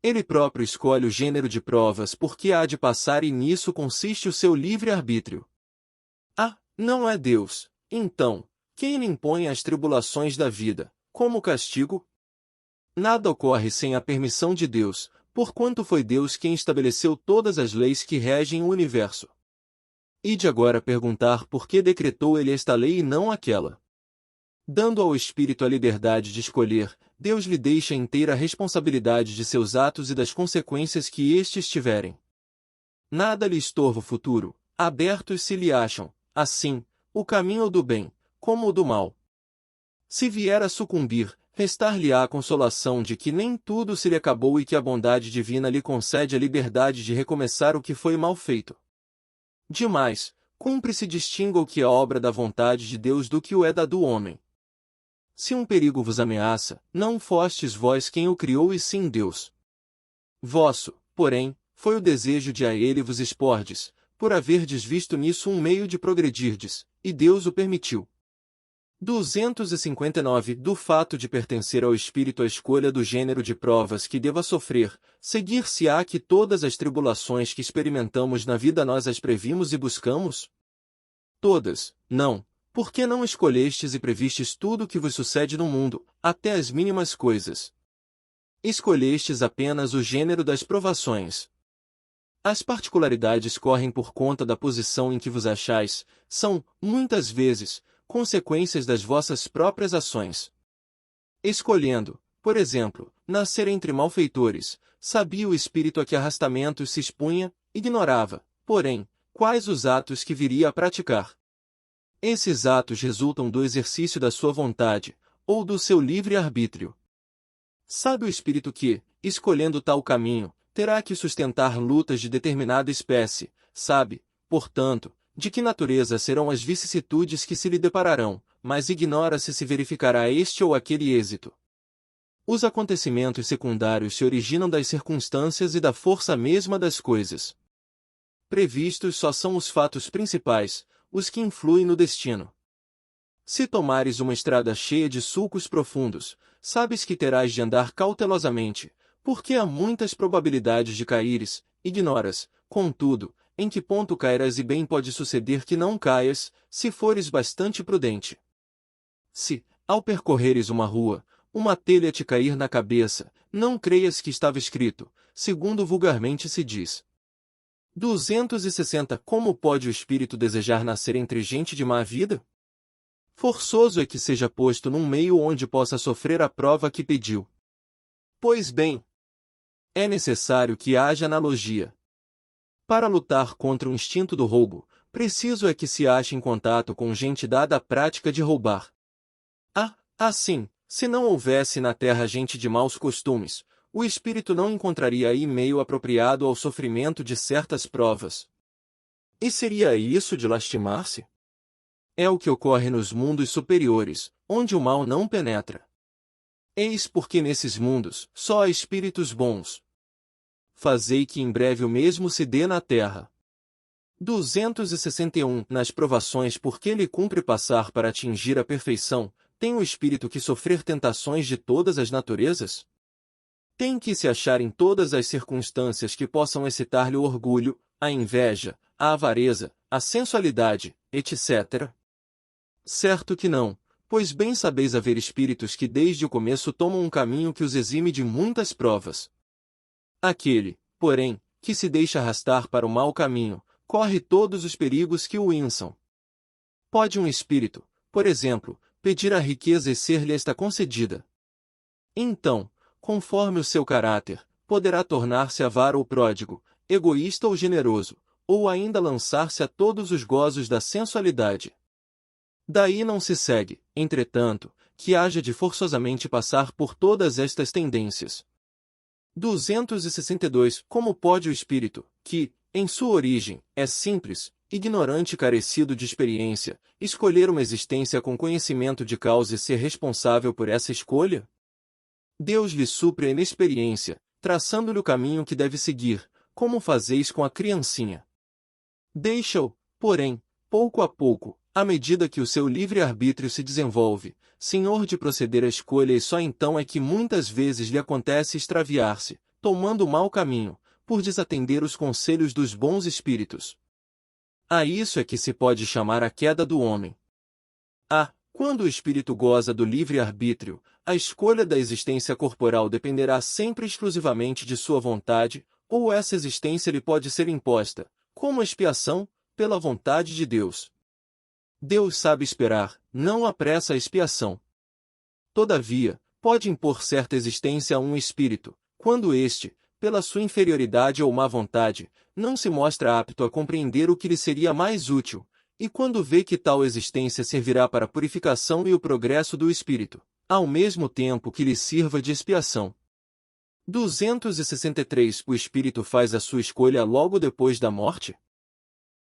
Ele próprio escolhe o gênero de provas porque há de passar e nisso consiste o seu livre-arbítrio. Ah, não é Deus, então, quem lhe impõe as tribulações da vida, como castigo? Nada ocorre sem a permissão de Deus, porquanto foi Deus quem estabeleceu todas as leis que regem o universo. Ide agora perguntar por que decretou ele esta lei e não aquela. Dando ao espírito a liberdade de escolher, Deus lhe deixa inteira a responsabilidade de seus atos e das consequências que estes tiverem. Nada lhe estorva o futuro, abertos se lhe acham, assim, o caminho do bem, como o do mal. Se vier a sucumbir, restar-lhe-á a consolação de que nem tudo se lhe acabou e que a bondade divina lhe concede a liberdade de recomeçar o que foi mal feito. Demais, cumpre-se distinga o que é obra da vontade de Deus do que o é da do homem. Se um perigo vos ameaça, não fostes vós quem o criou e sim Deus. Vosso, porém, foi o desejo de a ele vos expordes, por haverdes visto nisso um meio de progredirdes, e Deus o permitiu. 259 Do fato de pertencer ao espírito a escolha do gênero de provas que deva sofrer, seguir-se-á que todas as tribulações que experimentamos na vida nós as previmos e buscamos? Todas, não, porque não escolhestes e previstes tudo o que vos sucede no mundo, até as mínimas coisas. Escolhestes apenas o gênero das provações. As particularidades correm por conta da posição em que vos achais, são, muitas vezes, consequências das vossas próprias ações. Escolhendo, por exemplo, nascer entre malfeitores, sabia o espírito a que arrastamentos se expunha, ignorava, porém, quais os atos que viria a praticar. Esses atos resultam do exercício da sua vontade, ou do seu livre-arbítrio. Sabe o espírito que, escolhendo tal caminho, terá que sustentar lutas de determinada espécie, sabe, portanto, de que natureza serão as vicissitudes que se lhe depararão, mas ignora se verificará este ou aquele êxito. Os acontecimentos secundários se originam das circunstâncias e da força mesma das coisas. Previstos só são os fatos principais, os que influem no destino. Se tomares uma estrada cheia de sulcos profundos, sabes que terás de andar cautelosamente, porque há muitas probabilidades de caíres, ignoras, contudo, em que ponto cairás e bem pode suceder que não caias, se fores bastante prudente. Se, ao percorreres uma rua, uma telha te cair na cabeça, não creias que estava escrito, segundo vulgarmente se diz. 260 Como pode o espírito desejar nascer entre gente de má vida? Forçoso é que seja posto num meio onde possa sofrer a prova que pediu. Pois bem, é necessário que haja analogia. Para lutar contra o instinto do roubo, preciso é que se ache em contato com gente dada à prática de roubar. Assim, se não houvesse na terra gente de maus costumes, o espírito não encontraria aí meio apropriado ao sofrimento de certas provas. E seria isso de lastimar-se? É o que ocorre nos mundos superiores, onde o mal não penetra. Eis porque nesses mundos só há espíritos bons. Fazei que em breve o mesmo se dê na terra. 261 Nas provações por que lhe cumpre passar para atingir a perfeição, tem o espírito que sofrer tentações de todas as naturezas? Tem que se achar em todas as circunstâncias que possam excitar-lhe o orgulho, a inveja, a avareza, a sensualidade, etc. Certo que não, pois bem sabeis haver espíritos que desde o começo tomam um caminho que os exime de muitas provas. Aquele, porém, que se deixa arrastar para o mau caminho, corre todos os perigos que o inçam. Pode um espírito, por exemplo, pedir a riqueza e ser-lhe esta concedida. Então, conforme o seu caráter, poderá tornar-se avaro ou pródigo, egoísta ou generoso, ou ainda lançar-se a todos os gozos da sensualidade. Daí não se segue, entretanto, que haja de forçosamente passar por todas estas tendências. 262. Como pode o espírito, que, em sua origem, é simples, ignorante e carecido de experiência, escolher uma existência com conhecimento de causa e ser responsável por essa escolha? Deus lhe supre a inexperiência, traçando-lhe o caminho que deve seguir, como fazeis com a criancinha. Deixa-o, porém, pouco a pouco, à medida que o seu livre-arbítrio se desenvolve, senhor de proceder à escolha, e só então é que muitas vezes lhe acontece extraviar-se, tomando o mau caminho, por desatender os conselhos dos bons espíritos. A isso é que se pode chamar a queda do homem. Quando o espírito goza do livre-arbítrio, a escolha da existência corporal dependerá sempre exclusivamente de sua vontade, ou essa existência lhe pode ser imposta, como expiação, pela vontade de Deus. Deus sabe esperar, não apressa a expiação. Todavia, pode impor certa existência a um espírito, quando este, pela sua inferioridade ou má vontade, não se mostra apto a compreender o que lhe seria mais útil, e quando vê que tal existência servirá para a purificação e o progresso do espírito, ao mesmo tempo que lhe sirva de expiação. 263. O espírito faz a sua escolha logo depois da morte?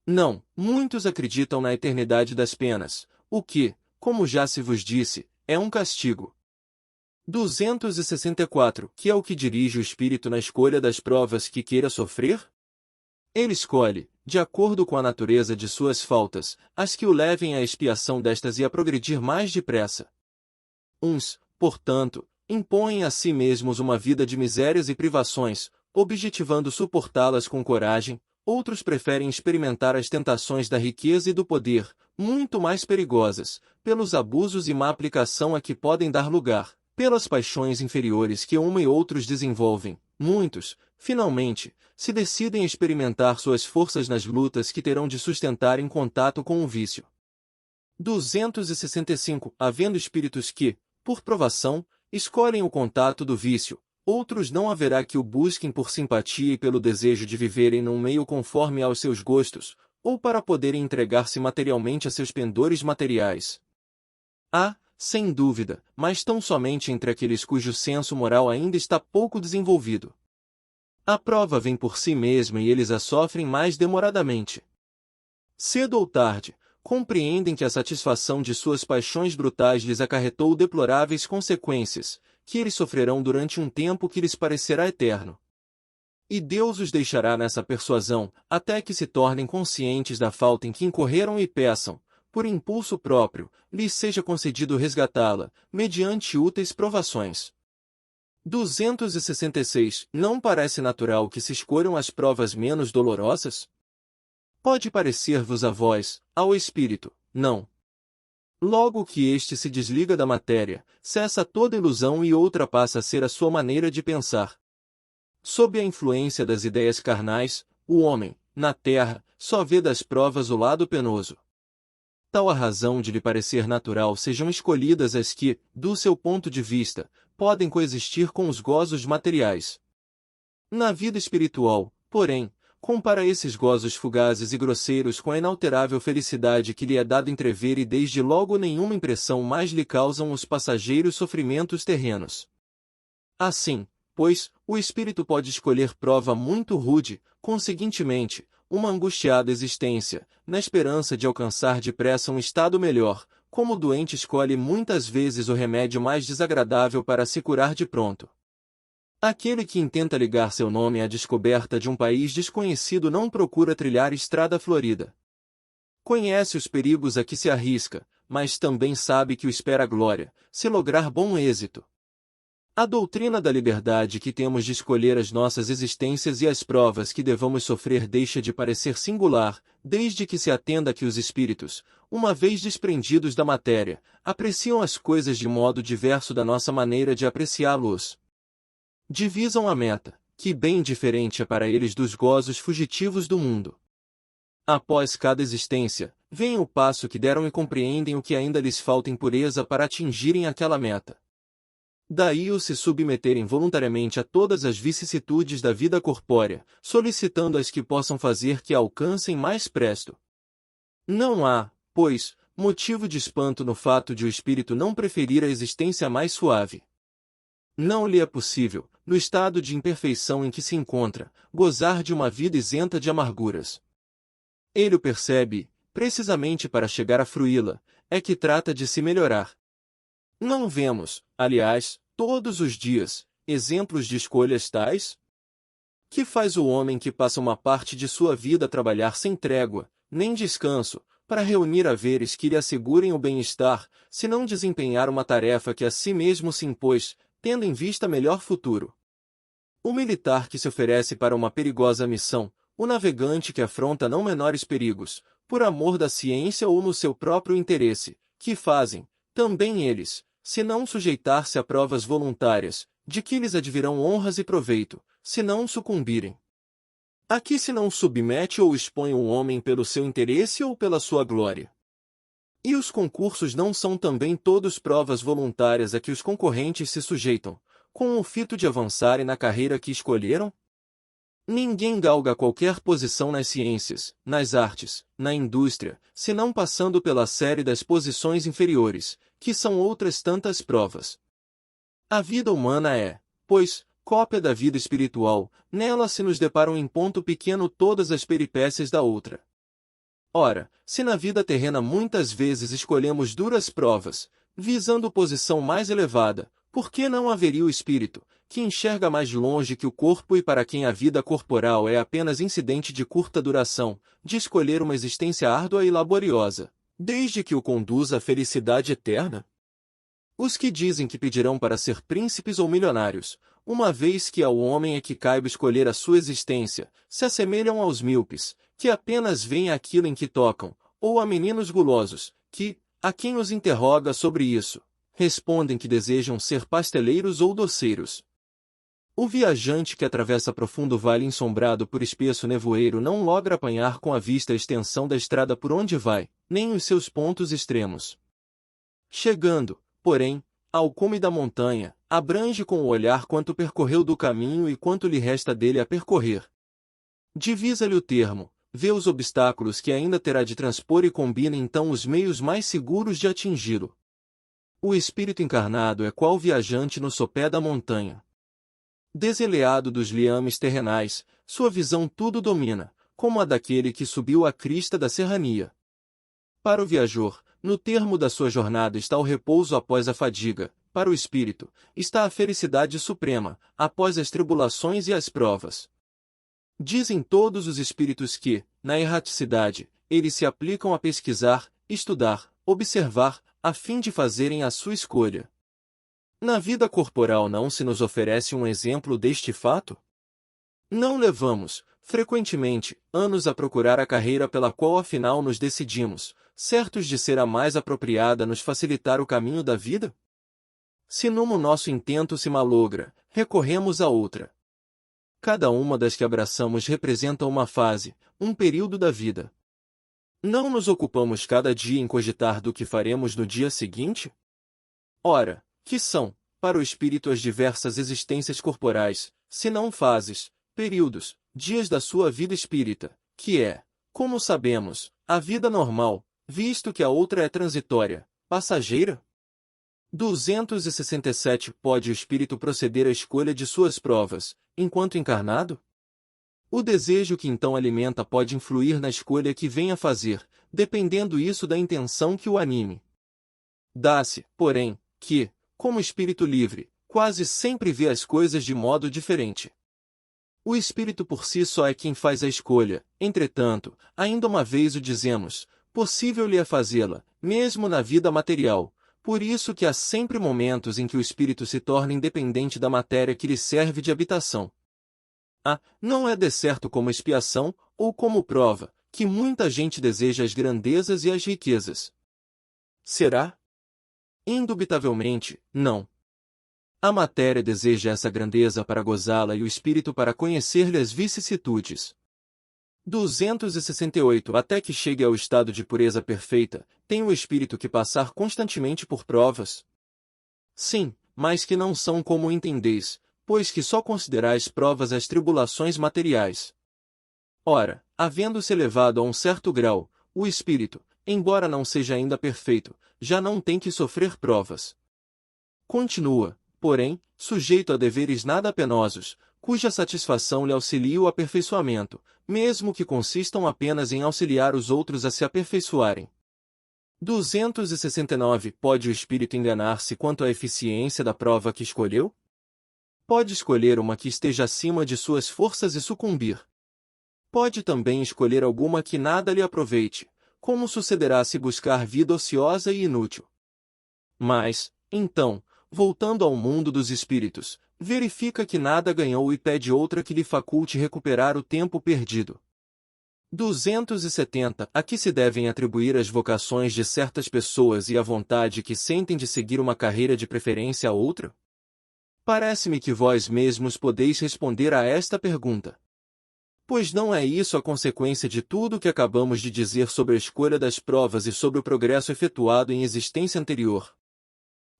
Não, muitos acreditam na eternidade das penas, o que, como já se vos disse, é um castigo. 264. Que é o que dirige o espírito na escolha das provas que queira sofrer? Ele escolhe, de acordo com a natureza de suas faltas, as que o levem à expiação destas e a progredir mais depressa. Uns, portanto, impõem a si mesmos uma vida de misérias e privações, objetivando suportá-las com coragem. Outros preferem experimentar as tentações da riqueza e do poder, muito mais perigosas, pelos abusos e má aplicação a que podem dar lugar, pelas paixões inferiores que uma e outros desenvolvem. Muitos, finalmente, se decidem a experimentar suas forças nas lutas que terão de sustentar em contato com o vício. 265. Havendo espíritos que, por provação, escolhem o contato do vício, outros não haverá que o busquem por simpatia e pelo desejo de viverem num meio conforme aos seus gostos, ou para poderem entregar-se materialmente a seus pendores materiais. Sem dúvida, mas tão somente entre aqueles cujo senso moral ainda está pouco desenvolvido. A prova vem por si mesma e eles a sofrem mais demoradamente. Cedo ou tarde, compreendem que a satisfação de suas paixões brutais lhes acarretou deploráveis consequências, que eles sofrerão durante um tempo que lhes parecerá eterno. E Deus os deixará nessa persuasão, até que se tornem conscientes da falta em que incorreram e peçam, por impulso próprio, lhes seja concedido resgatá-la, mediante úteis provações. 266. Não parece natural que se escolham as provas menos dolorosas? Pode parecer-vos a vós, ao espírito, não. Logo que este se desliga da matéria, cessa toda ilusão e outra passa a ser a sua maneira de pensar. Sob a influência das ideias carnais, o homem, na terra, só vê das provas o lado penoso. Tal a razão de lhe parecer natural sejam escolhidas as que, do seu ponto de vista, podem coexistir com os gozos materiais. Na vida espiritual, porém, compara esses gozos fugazes e grosseiros com a inalterável felicidade que lhe é dado entrever e desde logo nenhuma impressão mais lhe causam os passageiros sofrimentos terrenos. Assim, pois, o espírito pode escolher prova muito rude, conseguintemente, uma angustiada existência, na esperança de alcançar depressa um estado melhor, como o doente escolhe muitas vezes o remédio mais desagradável para se curar de pronto. Aquele que intenta ligar seu nome à descoberta de um país desconhecido não procura trilhar estrada florida. Conhece os perigos a que se arrisca, mas também sabe que o espera a glória, se lograr bom êxito. A doutrina da liberdade que temos de escolher as nossas existências e as provas que devamos sofrer deixa de parecer singular, desde que se atenda que os espíritos, uma vez desprendidos da matéria, apreciam as coisas de modo diverso da nossa maneira de apreciá-los. Divisam a meta, que bem diferente é para eles dos gozos fugitivos do mundo. Após cada existência, veem o passo que deram e compreendem o que ainda lhes falta em pureza para atingirem aquela meta. Daí o se submeterem voluntariamente a todas as vicissitudes da vida corpórea, solicitando as que possam fazer que a alcancem mais presto. Não há, pois, motivo de espanto no fato de o espírito não preferir a existência mais suave. Não lhe é possível, no estado de imperfeição em que se encontra, gozar de uma vida isenta de amarguras. Ele o percebe, precisamente para chegar a fruí-la, é que trata de se melhorar. Não vemos, aliás, todos os dias, exemplos de escolhas tais? Que faz o homem que passa uma parte de sua vida a trabalhar sem trégua, nem descanso, para reunir haveres que lhe assegurem o bem-estar, se não desempenhar uma tarefa que a si mesmo se impôs, tendo em vista melhor futuro? O militar que se oferece para uma perigosa missão, o navegante que afronta não menores perigos, por amor da ciência ou no seu próprio interesse, que fazem, também eles, se não sujeitar-se a provas voluntárias, de que lhes advirão honras e proveito, se não sucumbirem. A que se não submete ou expõe um homem pelo seu interesse ou pela sua glória? E os concursos não são também todos provas voluntárias a que os concorrentes se sujeitam, com o fito de avançarem na carreira que escolheram? Ninguém galga qualquer posição nas ciências, nas artes, na indústria, senão passando pela série das posições inferiores, que são outras tantas provas. A vida humana é, pois, cópia da vida espiritual, nela se nos deparam em ponto pequeno todas as peripécias da outra. Ora, se na vida terrena muitas vezes escolhemos duras provas, visando posição mais elevada, por que não haveria o espírito, que enxerga mais longe que o corpo e para quem a vida corporal é apenas incidente de curta duração, de escolher uma existência árdua e laboriosa, desde que o conduza à felicidade eterna? Os que dizem que pedirão para ser príncipes ou milionários, uma vez que ao homem é que caiba escolher a sua existência, se assemelham aos míopes, que apenas veem aquilo em que tocam, ou a meninos gulosos, que, a quem os interroga sobre isso, respondem que desejam ser pasteleiros ou doceiros. O viajante que atravessa profundo vale ensombrado por espesso nevoeiro não logra apanhar com a vista a extensão da estrada por onde vai, nem os seus pontos extremos. Chegando, porém, ao cume da montanha, abrange com o olhar quanto percorreu do caminho e quanto lhe resta dele a percorrer. Divisa-lhe o termo, vê os obstáculos que ainda terá de transpor e combina então os meios mais seguros de atingi-lo. O espírito encarnado é qual viajante no sopé da montanha. Deseleado dos liames terrenais, sua visão tudo domina, como a daquele que subiu a crista da serrania. Para o viajor, no termo da sua jornada está o repouso após a fadiga, para o espírito, está a felicidade suprema, após as tribulações e as provas. Dizem todos os espíritos que, na erraticidade, eles se aplicam a pesquisar, estudar, observar, a fim de fazerem a sua escolha. Na vida corporal não se nos oferece um exemplo deste fato? Não levamos, frequentemente, anos a procurar a carreira pela qual afinal nos decidimos, certos de ser a mais apropriada a nos facilitar o caminho da vida? Se numa o nosso intento se malogra, recorremos a outra. Cada uma das que abraçamos representa uma fase, um período da vida. Não nos ocupamos cada dia em cogitar do que faremos no dia seguinte? Ora, que são, para o espírito as diversas existências corporais, se não fases, períodos, dias da sua vida espírita, que é, como sabemos, a vida normal, visto que a outra é transitória, passageira? 267 Pode o espírito proceder à escolha de suas provas, enquanto encarnado? O desejo que então alimenta pode influir na escolha que vem a fazer, dependendo isso da intenção que o anime. Dá-se, porém, que, como espírito livre, quase sempre vê as coisas de modo diferente. O espírito por si só é quem faz a escolha, entretanto, ainda uma vez o dizemos, possível-lhe é fazê-la, mesmo na vida material, Por isso que há sempre momentos em que o espírito se torna independente da matéria que lhe serve de habitação. Não é decerto como expiação, ou como prova, que muita gente deseja as grandezas e as riquezas. Será? Indubitavelmente, não. A matéria deseja essa grandeza para gozá-la e o espírito para conhecer-lhe as vicissitudes. 268 Até que chegue ao estado de pureza perfeita, tem o espírito que passar constantemente por provas? Sim, mas que não são como entendeis, pois que só considerais provas as tribulações materiais. Ora, havendo-se elevado a um certo grau, o espírito, embora não seja ainda perfeito, já não tem que sofrer provas. Continua, porém, sujeito a deveres nada penosos, cuja satisfação lhe auxilie o aperfeiçoamento, mesmo que consistam apenas em auxiliar os outros a se aperfeiçoarem. 269 Pode o espírito enganar-se quanto à eficiência da prova que escolheu? Pode escolher uma que esteja acima de suas forças e sucumbir. Pode também escolher alguma que nada lhe aproveite, como sucederá se buscar vida ociosa e inútil. Mas, então, voltando ao mundo dos espíritos, verifica que nada ganhou e pede outra que lhe faculte recuperar o tempo perdido. 270 A que se devem atribuir as vocações de certas pessoas e a vontade que sentem de seguir uma carreira de preferência a outra? Parece-me que vós mesmos podeis responder a esta pergunta. Pois não é isso a consequência de tudo o que acabamos de dizer sobre a escolha das provas e sobre o progresso efetuado em existência anterior.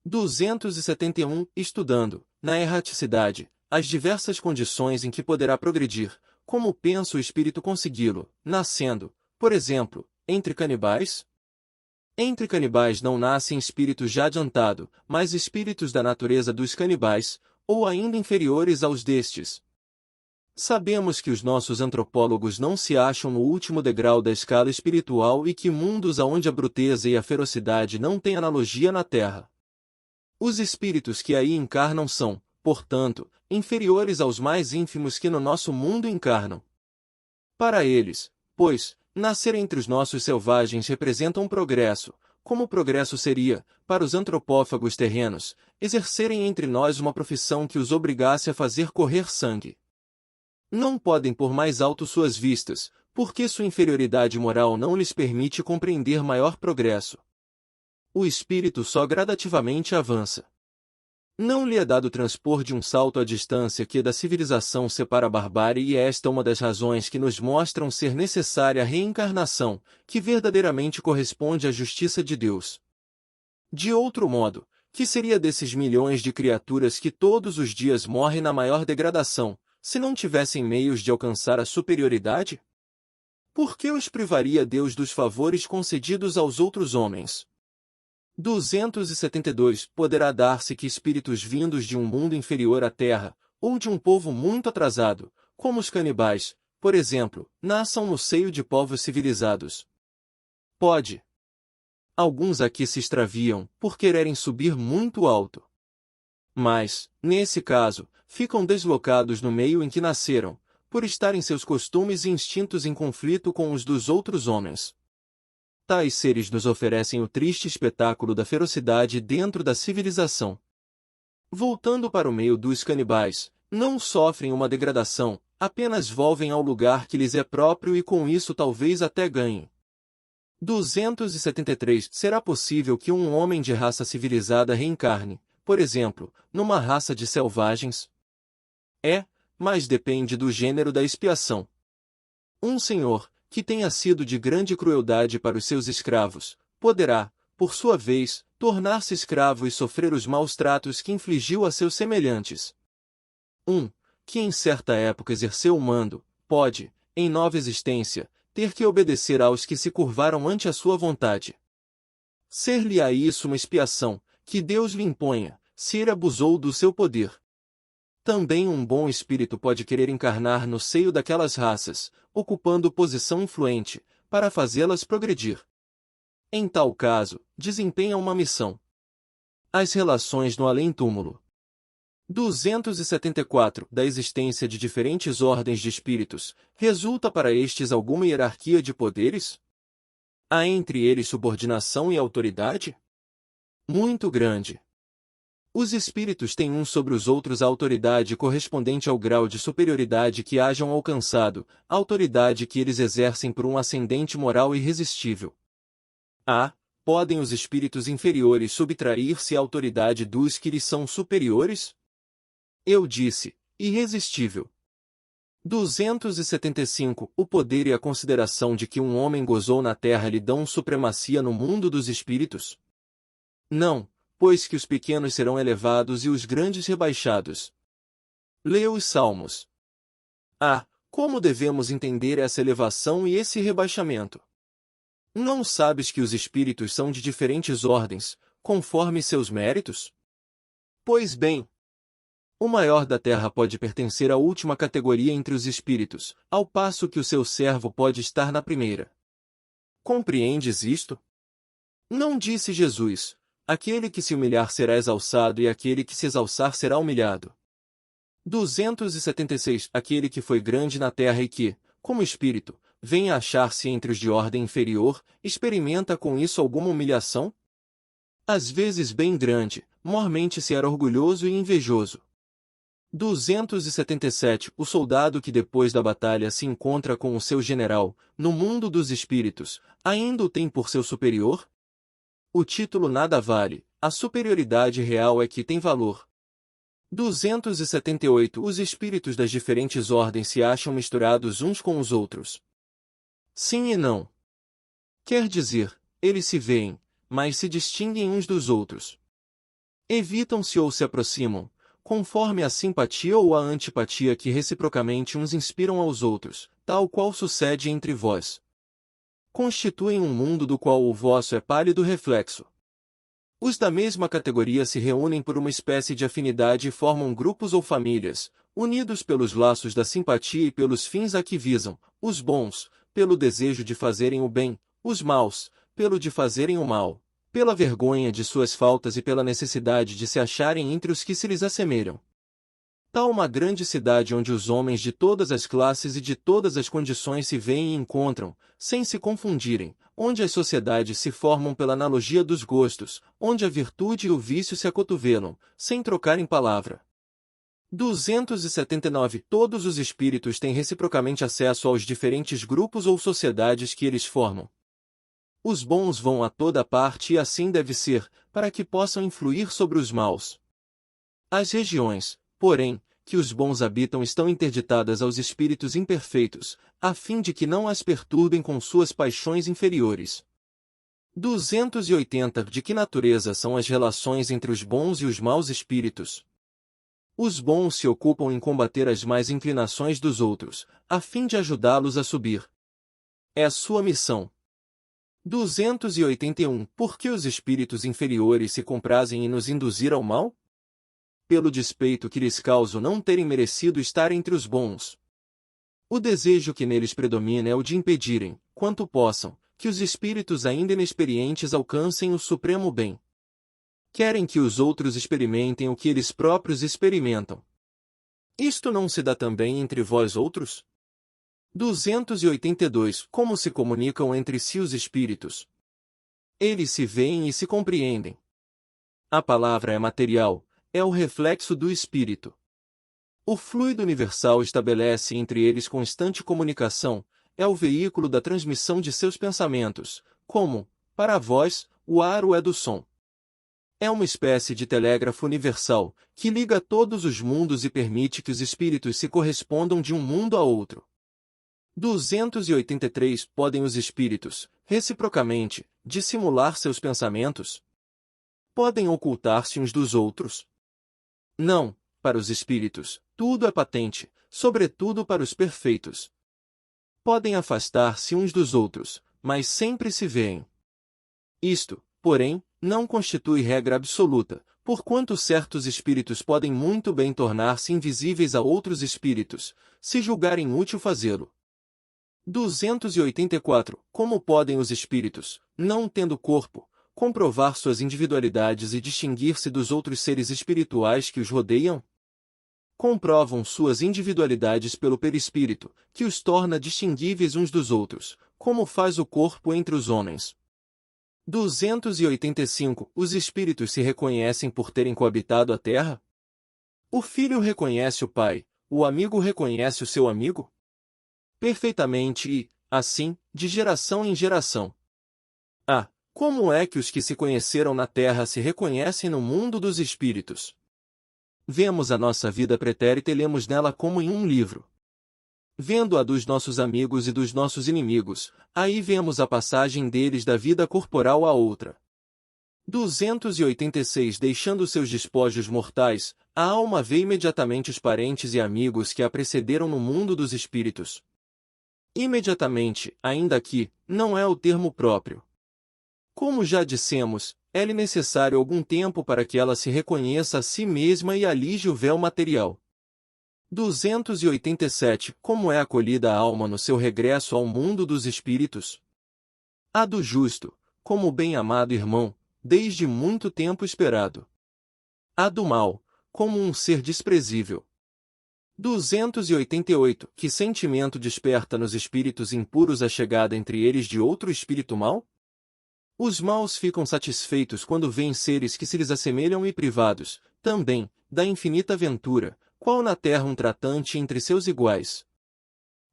271 Estudando, na erraticidade, as diversas condições em que poderá progredir, como pensa o espírito consegui-lo, nascendo, por exemplo, entre canibais? Entre canibais não nascem espíritos já adiantado, mas espíritos da natureza dos canibais, ou ainda inferiores aos destes. Sabemos que os nossos antropólogos não se acham no último degrau da escala espiritual e que mundos aonde a bruteza e a ferocidade não têm analogia na Terra. Os espíritos que aí encarnam são, portanto, inferiores aos mais ínfimos que no nosso mundo encarnam. Para eles, pois, nascer entre os nossos selvagens representa um progresso, como o progresso seria, para os antropófagos terrenos, exercerem entre nós uma profissão que os obrigasse a fazer correr sangue. Não podem pôr mais alto suas vistas, porque sua inferioridade moral não lhes permite compreender maior progresso. O espírito só gradativamente avança. Não lhe é dado transpor de um salto a distância que da civilização separa a barbárie e é esta uma das razões que nos mostram ser necessária a reencarnação, que verdadeiramente corresponde à justiça de Deus. De outro modo, que seria desses milhões de criaturas que todos os dias morrem na maior degradação, se não tivessem meios de alcançar a superioridade? Por que os privaria Deus dos favores concedidos aos outros homens? 272 Poderá dar-se que espíritos vindos de um mundo inferior à Terra, ou de um povo muito atrasado, como os canibais, por exemplo, nasçam no seio de povos civilizados. Pode. Alguns aqui se extraviam, por quererem subir muito alto. Mas, nesse caso, ficam deslocados no meio em que nasceram, por estarem seus costumes e instintos em conflito com os dos outros homens. Tais seres nos oferecem o triste espetáculo da ferocidade dentro da civilização. Voltando para o meio dos canibais, não sofrem uma degradação, apenas volvem ao lugar que lhes é próprio e com isso talvez até ganhem. 273 Será possível que um homem de raça civilizada reencarne, por exemplo, numa raça de selvagens? Mas depende do gênero da expiação. Um senhor, que tenha sido de grande crueldade para os seus escravos, poderá, por sua vez, tornar-se escravo e sofrer os maus tratos que infligiu a seus semelhantes. Que em certa época exerceu o mando, pode, em nova existência, ter que obedecer aos que se curvaram ante a sua vontade. Ser-lhe-á isso uma expiação, que Deus lhe imponha, se ele abusou do seu poder. Também um bom espírito pode querer encarnar no seio daquelas raças, ocupando posição influente, para fazê-las progredir. Em tal caso, desempenha uma missão. As relações no além-túmulo. 274 Da existência de diferentes ordens de espíritos, resulta para estes alguma hierarquia de poderes? Há entre eles subordinação e autoridade? muito grande. Os espíritos têm uns sobre os outros a autoridade correspondente ao grau de superioridade que hajam alcançado, a autoridade que eles exercem por um ascendente moral irresistível. Podem os espíritos inferiores subtrair-se à autoridade dos que lhes são superiores? Eu disse, irresistível. 275. O poder e a consideração de que um homem gozou na terra lhe dão supremacia no mundo dos espíritos? Não, pois que os pequenos serão elevados e os grandes rebaixados. Leia os Salmos. Como devemos entender essa elevação e esse rebaixamento? Não sabes que os espíritos são de diferentes ordens, conforme seus méritos? Pois bem, o maior da terra pode pertencer à última categoria entre os espíritos, ao passo que o seu servo pode estar na primeira. Compreendes isto? Não disse Jesus, aquele que se humilhar será exalçado e aquele que se exalçar será humilhado. 276. Aquele que foi grande na terra e que, como espírito, vem a achar-se entre os de ordem inferior, experimenta com isso alguma humilhação? Às vezes bem grande, mormente se era orgulhoso e invejoso. 277. O soldado que depois da batalha se encontra com o seu general, no mundo dos espíritos, ainda o tem por seu superior? O título nada vale, a superioridade real é que tem valor. 278. Os espíritos das diferentes ordens se acham misturados uns com os outros. Sim e não. Quer dizer, eles se veem, mas se distinguem uns dos outros. Evitam-se ou se aproximam, conforme a simpatia ou a antipatia que reciprocamente uns inspiram aos outros, tal qual sucede entre vós. Constituem um mundo do qual o vosso é pálido reflexo. Os da mesma categoria se reúnem por uma espécie de afinidade e formam grupos ou famílias, unidos pelos laços da simpatia e pelos fins a que visam, os bons, pelo desejo de fazerem o bem, os maus, pelo de fazerem o mal, pela vergonha de suas faltas e pela necessidade de se acharem entre os que se lhes assemelham. Tal uma grande cidade onde os homens de todas as classes e de todas as condições se veem e encontram, sem se confundirem, onde as sociedades se formam pela analogia dos gostos, onde a virtude e o vício se acotovelam, sem trocarem palavra. 279. Todos os espíritos têm reciprocamente acesso aos diferentes grupos ou sociedades que eles formam. Os bons vão a toda parte e assim deve ser, para que possam influir sobre os maus. As regiões, porém, que os bons habitam estão interditadas aos espíritos imperfeitos, a fim de que não as perturbem com suas paixões inferiores. 280. De que natureza são as relações entre os bons e os maus espíritos? Os bons se ocupam em combater as más inclinações dos outros, a fim de ajudá-los a subir. É a sua missão. 281. Por que os espíritos inferiores se comprazem em nos induzir ao mal? Pelo despeito que lhes causa não terem merecido estar entre os bons. O desejo que neles predomina é o de impedirem, quanto possam, que os espíritos ainda inexperientes alcancem o supremo bem. Querem que os outros experimentem o que eles próprios experimentam. Isto não se dá também entre vós outros? 282. Como se comunicam entre si os espíritos? Eles se veem e se compreendem. A palavra é material, é o reflexo do espírito. O fluido universal estabelece entre eles constante comunicação, é o veículo da transmissão de seus pensamentos, como, para vós, o aro é do som. É uma espécie de telégrafo universal, que liga todos os mundos e permite que os espíritos se correspondam de um mundo a outro. 283. Podem os espíritos, reciprocamente, dissimular seus pensamentos? Podem ocultar-se uns dos outros? Não, para os espíritos, tudo é patente, sobretudo para os perfeitos. Podem afastar-se uns dos outros, mas sempre se veem. Isto, porém, não constitui regra absoluta, porquanto certos espíritos podem muito bem tornar-se invisíveis a outros espíritos, se julgarem útil fazê-lo. 284. Como podem os espíritos, não tendo corpo, comprovar suas individualidades e distinguir-se dos outros seres espirituais que os rodeiam? Comprovam suas individualidades pelo perispírito, que os torna distinguíveis uns dos outros, como faz o corpo entre os homens. 285. Os espíritos se reconhecem por terem coabitado a terra? O filho reconhece o pai, o amigo reconhece o seu amigo? Perfeitamente e, assim, de geração em geração. Ah, como é que os que se conheceram na terra se reconhecem no mundo dos espíritos? Vemos a nossa vida pretérita e lemos nela como em um livro. Vendo a dos nossos amigos e dos nossos inimigos, aí vemos a passagem deles da vida corporal à outra. 286. Deixando seus despojos mortais, a alma vê imediatamente os parentes e amigos que a precederam no mundo dos espíritos. Imediatamente, ainda que, não é o termo próprio. Como já dissemos, é-lhe necessário algum tempo para que ela se reconheça a si mesma e alije o véu material. 287. Como é acolhida a alma no seu regresso ao mundo dos espíritos? A do justo, como bem-amado irmão, desde muito tempo esperado. A do mal, como um ser desprezível. 288. Que sentimento desperta nos espíritos impuros a chegada entre eles de outro espírito mau? Os maus ficam satisfeitos quando veem seres que se lhes assemelham e privados, também, da infinita ventura, qual na terra um tratante entre seus iguais.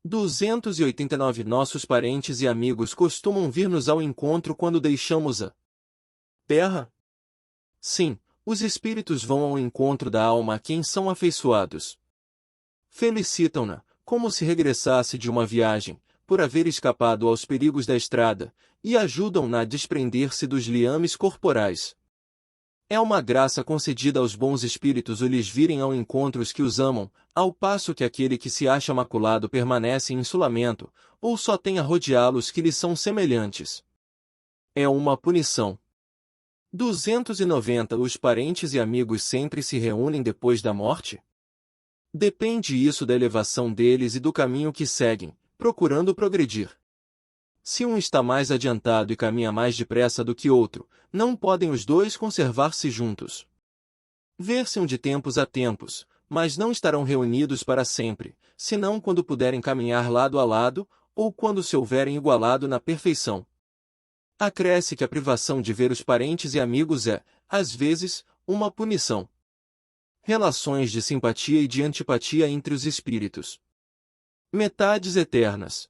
289. Nossos parentes e amigos costumam vir-nos ao encontro quando deixamos a terra? Sim, os espíritos vão ao encontro da alma a quem são afeiçoados. Felicitam-na, como se regressasse de uma viagem, por haver escapado aos perigos da estrada, e ajudam-na a desprender-se dos liames corporais. É uma graça concedida aos bons espíritos o lhes virem ao encontro os que os amam, ao passo que aquele que se acha maculado permanece em insulamento, ou só tem a rodeá-los que lhes são semelhantes. É uma punição. 290. Os parentes e amigos sempre se reúnem depois da morte? Depende isso da elevação deles e do caminho que seguem, procurando progredir. Se um está mais adiantado e caminha mais depressa do que outro, não podem os dois conservar-se juntos. Ver-se-ão de tempos a tempos, mas não estarão reunidos para sempre, senão quando puderem caminhar lado a lado, ou quando se houverem igualado na perfeição. Acresce que a privação de ver os parentes e amigos é, às vezes, uma punição. Relações de simpatia e de antipatia entre os espíritos. Metades eternas.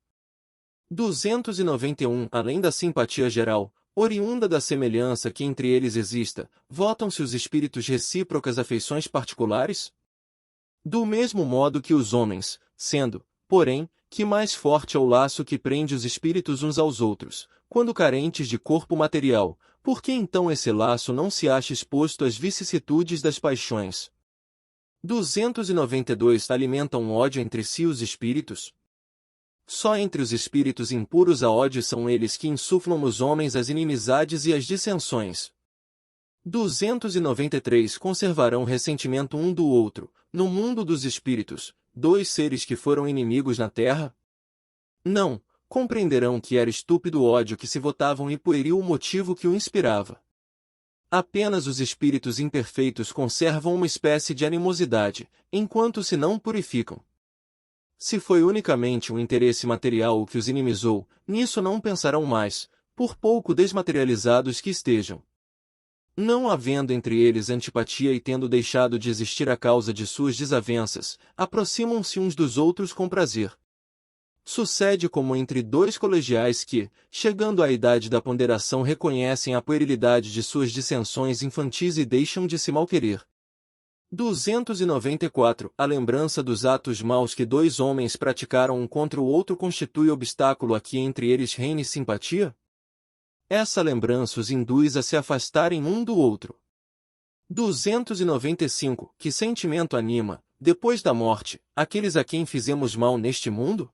291. Além da simpatia geral, oriunda da semelhança que entre eles exista, votam-se os espíritos recíprocas afeições particulares? Do mesmo modo que os homens, sendo, porém, que mais forte é o laço que prende os espíritos uns aos outros, quando carentes de corpo material, por que então esse laço não se acha exposto às vicissitudes das paixões? 292. Alimentam ódio entre si os espíritos? Só entre os espíritos impuros há ódio, são eles que insuflam nos homens as inimizades e as dissensões. 293. Conservarão ressentimento um do outro, no mundo dos espíritos, dois seres que foram inimigos na terra? Não, compreenderão que era estúpido o ódio que se votavam e pueril o motivo que o inspirava. Apenas os espíritos imperfeitos conservam uma espécie de animosidade, enquanto se não purificam. Se foi unicamente um interesse material o que os inimizou, nisso não pensarão mais, por pouco desmaterializados que estejam. Não havendo entre eles antipatia e tendo deixado de existir a causa de suas desavenças, aproximam-se uns dos outros com prazer. Sucede como entre dois colegiais que, chegando à idade da ponderação, reconhecem a puerilidade de suas dissensões infantis e deixam de se malquerer. 294. A lembrança dos atos maus que dois homens praticaram um contra o outro constitui obstáculo a que entre eles reine simpatia? Essa lembrança os induz a se afastarem um do outro. 295. Que sentimento anima, depois da morte, aqueles a quem fizemos mal neste mundo?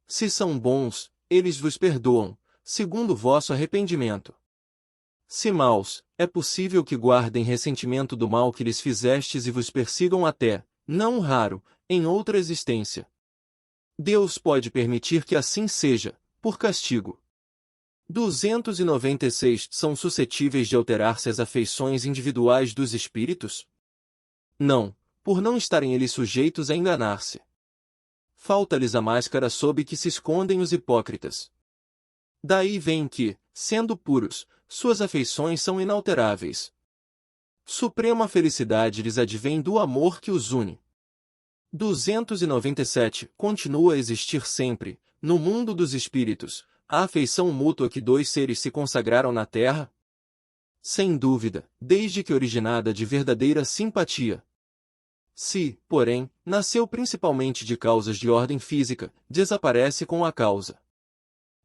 Se são bons, eles vos perdoam, segundo vosso arrependimento. Se maus, é possível que guardem ressentimento do mal que lhes fizestes e vos persigam até, não raro, em outra existência. Deus pode permitir que assim seja, por castigo. 296. São suscetíveis de alterar-se as afeições individuais dos espíritos? Não, por não estarem eles sujeitos a enganar-se. Falta-lhes a máscara sob que se escondem os hipócritas. Daí vem que, sendo puros, suas afeições são inalteráveis. Suprema felicidade lhes advém do amor que os une. 297. Continua a existir sempre, no mundo dos espíritos, a afeição mútua que dois seres se consagraram na Terra? Sem dúvida, desde que originada de verdadeira simpatia. Se, porém, nasceu principalmente de causas de ordem física, desaparece com a causa.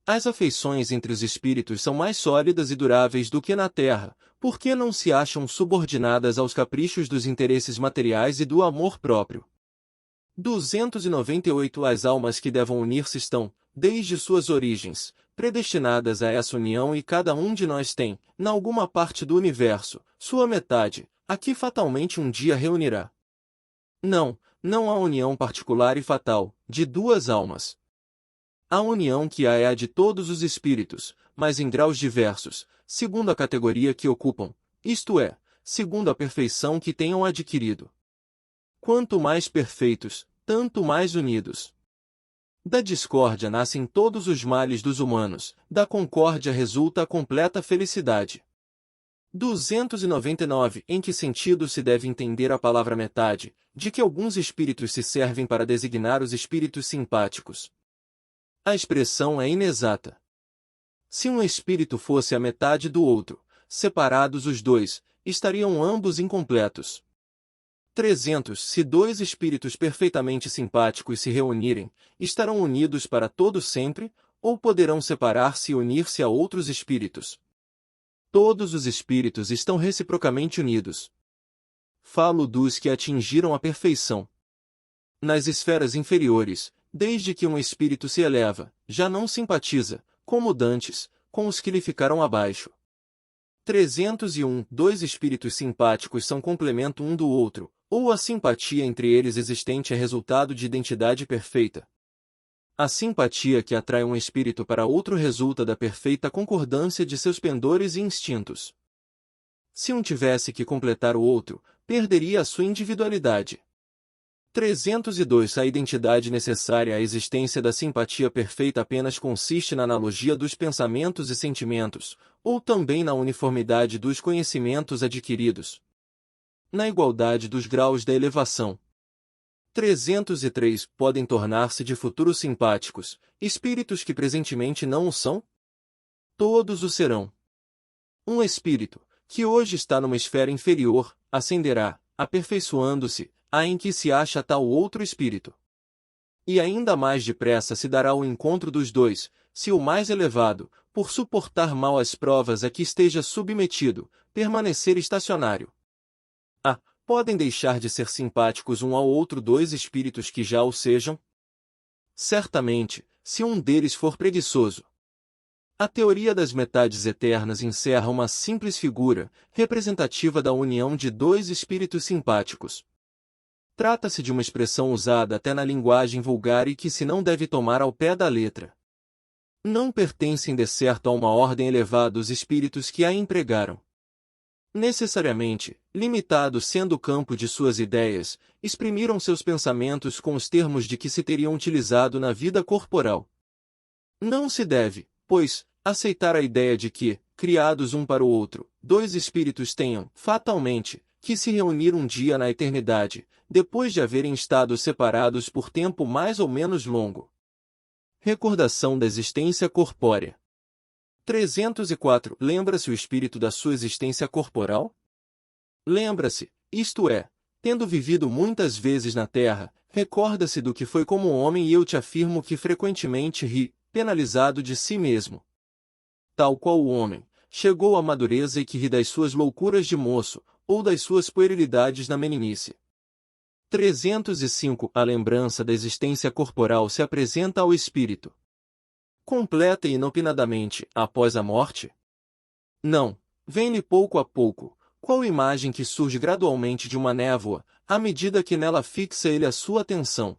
As afeições entre os espíritos são mais sólidas e duráveis do que na Terra, porque não se acham subordinadas aos caprichos dos interesses materiais e do amor próprio. 298. As almas que devem unir-se estão, desde suas origens, predestinadas a essa união e cada um de nós tem, na alguma parte do universo, sua metade, a que fatalmente um dia reunirá. Não há união particular e fatal, de duas almas. A união que há é a de todos os espíritos, mas em graus diversos, segundo a categoria que ocupam, isto é, segundo a perfeição que tenham adquirido. Quanto mais perfeitos, tanto mais unidos. Da discórdia nascem todos os males dos humanos, da concórdia resulta a completa felicidade. 299. Em que sentido se deve entender a palavra metade, de que alguns espíritos se servem para designar os espíritos simpáticos? A expressão é inexata. Se um espírito fosse a metade do outro, separados os dois, estariam ambos incompletos. 300. Se dois espíritos perfeitamente simpáticos se reunirem, estarão unidos para todo sempre, ou poderão separar-se e unir-se a outros espíritos? Todos os espíritos estão reciprocamente unidos. Falo dos que atingiram a perfeição. Nas esferas inferiores, desde que um espírito se eleva, já não simpatiza, como dantes, com os que lhe ficaram abaixo. 301. Dois espíritos simpáticos são complemento um do outro, ou a simpatia entre eles existente é resultado de identidade perfeita. A simpatia que atrai um espírito para outro resulta da perfeita concordância de seus pendores e instintos. Se um tivesse que completar o outro, perderia a sua individualidade. 302. A identidade necessária à existência da simpatia perfeita apenas consiste na analogia dos pensamentos e sentimentos, ou também na uniformidade dos conhecimentos adquiridos. Na igualdade dos graus da elevação. 303. Podem tornar-se de futuro simpáticos, espíritos que presentemente não o são? Todos o serão. Um espírito, que hoje está numa esfera inferior, ascenderá, aperfeiçoando-se, a em que se acha tal outro espírito. E ainda mais depressa se dará o encontro dos dois, se o mais elevado, por suportar mal as provas a que esteja submetido, permanecer estacionário. Podem deixar de ser simpáticos um ao outro dois espíritos que já o sejam? Certamente, se um deles for preguiçoso. A teoria das metades eternas encerra uma simples figura, representativa da união de dois espíritos simpáticos. Trata-se de uma expressão usada até na linguagem vulgar e que se não deve tomar ao pé da letra. Não pertencem de certo a uma ordem elevada os espíritos que a empregaram. Necessariamente, limitado sendo o campo de suas ideias, exprimiram seus pensamentos com os termos de que se teriam utilizado na vida corporal. Não se deve, pois, aceitar a ideia de que, criados um para o outro, dois espíritos tenham, fatalmente, que se reunir um dia na eternidade, depois de haverem estado separados por tempo mais ou menos longo. Recordação da existência corpórea. 304. Lembra-se o espírito da sua existência corporal? Lembra-se, isto é, tendo vivido muitas vezes na terra, recorda-se do que foi como homem e eu te afirmo que frequentemente ri, penalizado de si mesmo. Tal qual o homem, chegou à madureza e que ri das suas loucuras de moço, ou das suas puerilidades na meninice. 305. A lembrança da existência corporal se apresenta ao espírito completa e inopinadamente, após a morte? Não, vem-lhe pouco a pouco, qual imagem que surge gradualmente de uma névoa, à medida que nela fixa ele a sua atenção.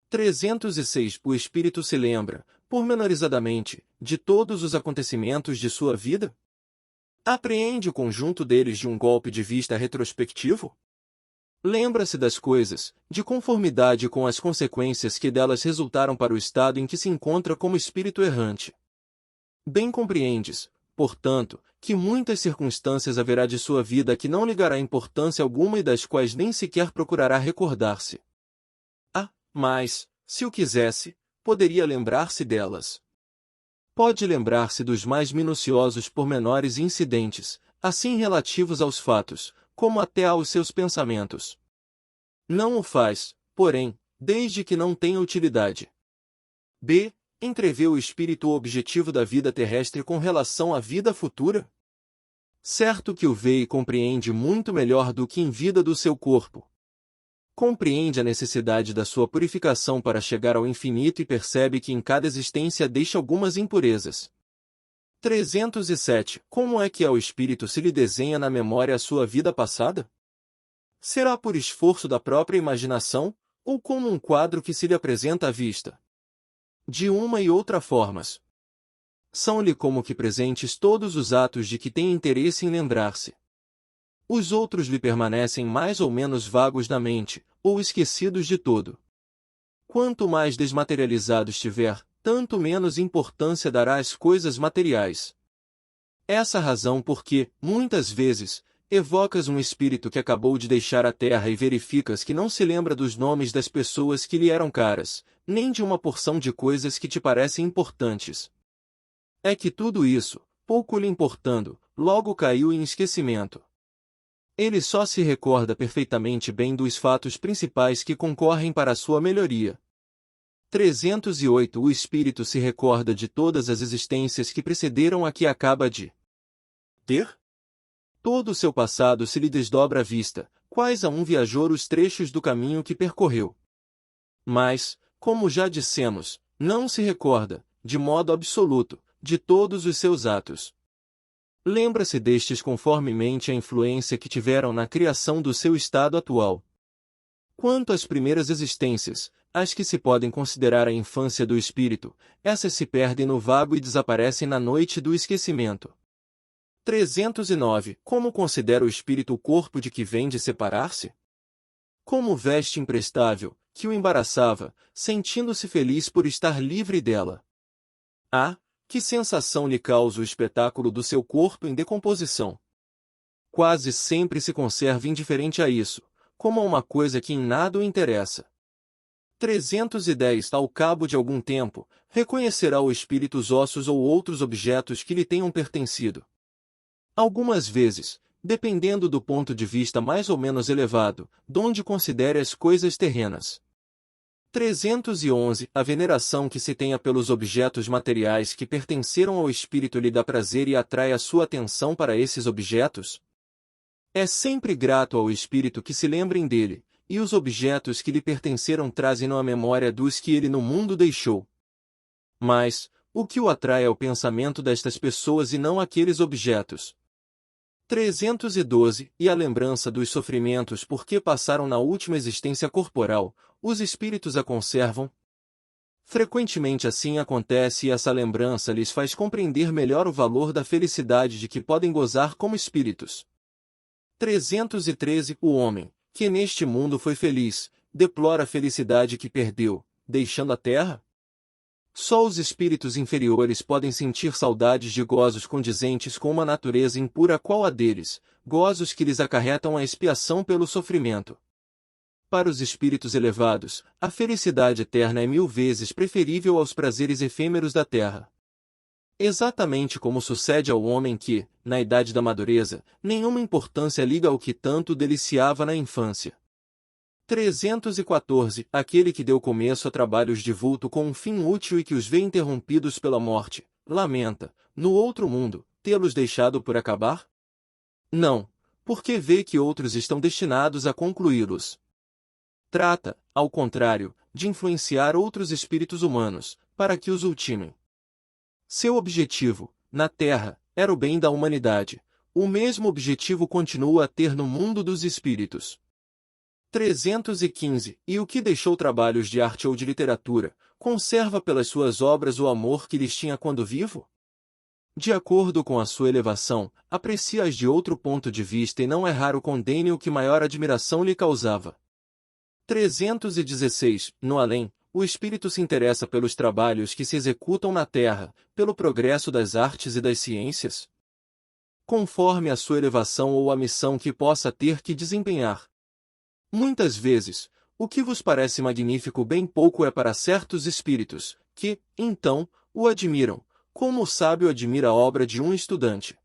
306. O espírito se lembra, pormenorizadamente, de todos os acontecimentos de sua vida? Apreende o conjunto deles de um golpe de vista retrospectivo? Lembra-se das coisas, de conformidade com as consequências que delas resultaram para o estado em que se encontra como espírito errante. Bem compreendes, portanto, que muitas circunstâncias haverá de sua vida que não ligará importância alguma e das quais nem sequer procurará recordar-se. Mas, se o quisesse, poderia lembrar-se delas. Pode lembrar-se dos mais minuciosos pormenores e incidentes, assim relativos aos fatos, como até aos seus pensamentos. Não o faz, porém, desde que não tenha utilidade. B. Entrevê o espírito o objetivo da vida terrestre com relação à vida futura? Certo que o vê e compreende muito melhor do que em vida do seu corpo. Compreende a necessidade da sua purificação para chegar ao infinito e percebe que em cada existência deixa algumas impurezas. 307. Como é que ao espírito se lhe desenha na memória a sua vida passada? Será por esforço da própria imaginação, ou como um quadro que se lhe apresenta à vista? De uma e outra formas. São-lhe como que presentes todos os atos de que tem interesse em lembrar-se. Os outros lhe permanecem mais ou menos vagos na mente, ou esquecidos de todo. Quanto mais desmaterializado estiver, tanto menos importância dará às coisas materiais. Essa a razão porque, muitas vezes, evocas um espírito que acabou de deixar a terra e verificas que não se lembra dos nomes das pessoas que lhe eram caras, nem de uma porção de coisas que te parecem importantes. É que tudo isso, pouco lhe importando, logo caiu em esquecimento. Ele só se recorda perfeitamente bem dos fatos principais que concorrem para a sua melhoria. 308 O espírito se recorda de todas as existências que precederam a que acaba de ter? Todo o seu passado se lhe desdobra à vista, quais a um viajor os trechos do caminho que percorreu. Mas, como já dissemos, não se recorda, de modo absoluto, de todos os seus atos. Lembra-se destes conformemente à influência que tiveram na criação do seu estado atual. Quanto às primeiras existências, as que se podem considerar a infância do espírito, essas se perdem no vago e desaparecem na noite do esquecimento. 309 Como considera o espírito o corpo de que vem de separar-se? Como veste imprestável, que o embaraçava, sentindo-se feliz por estar livre dela. Que sensação lhe causa o espetáculo do seu corpo em decomposição? Quase sempre se conserva indiferente a isso, como a uma coisa que em nada o interessa. 310 Ao cabo de algum tempo, reconhecerá o espírito os ossos ou outros objetos que lhe tenham pertencido. Algumas vezes, dependendo do ponto de vista mais ou menos elevado, donde considere as coisas terrenas. 311 A veneração que se tenha pelos objetos materiais que pertenceram ao espírito lhe dá prazer e atrai a sua atenção para esses objetos? É sempre grato ao espírito que se lembrem dele, e os objetos que lhe pertenceram trazem-no à memória dos que ele no mundo deixou. Mas, o que o atrai é o pensamento destas pessoas e não aqueles objetos. 312 E a lembrança dos sofrimentos por que passaram na última existência corporal, os espíritos a conservam? Frequentemente assim acontece e essa lembrança lhes faz compreender melhor o valor da felicidade de que podem gozar como espíritos. 313 O homem, que neste mundo foi feliz, deplora a felicidade que perdeu, deixando a terra? Só os espíritos inferiores podem sentir saudades de gozos condizentes com uma natureza impura qual a deles, gozos que lhes acarretam a expiação pelo sofrimento. Para os espíritos elevados, a felicidade eterna é 1000 vezes preferível aos prazeres efêmeros da terra. Exatamente como sucede ao homem que, na idade da madureza, nenhuma importância liga ao que tanto deliciava na infância. 314 Aquele que deu começo a trabalhos de vulto com um fim útil e que os vê interrompidos pela morte, lamenta, no outro mundo, tê-los deixado por acabar? Não, porque vê que outros estão destinados a concluí-los. Trata, ao contrário, de influenciar outros espíritos humanos, para que os ultimem. Seu objetivo, na Terra, era o bem da humanidade. O mesmo objetivo continua a ter no mundo dos espíritos. 315 E o que deixou trabalhos de arte ou de literatura, conserva pelas suas obras o amor que lhes tinha quando vivo? De acordo com a sua elevação, aprecia-as de outro ponto de vista e não é raro condene o que maior admiração lhe causava. 316 No além, o espírito se interessa pelos trabalhos que se executam na Terra, pelo progresso das artes e das ciências? Conforme a sua elevação ou a missão que possa ter que desempenhar. Muitas vezes, o que vos parece magnífico bem pouco é para certos espíritos, que, então, o admiram, como o sábio admira a obra de um estudante.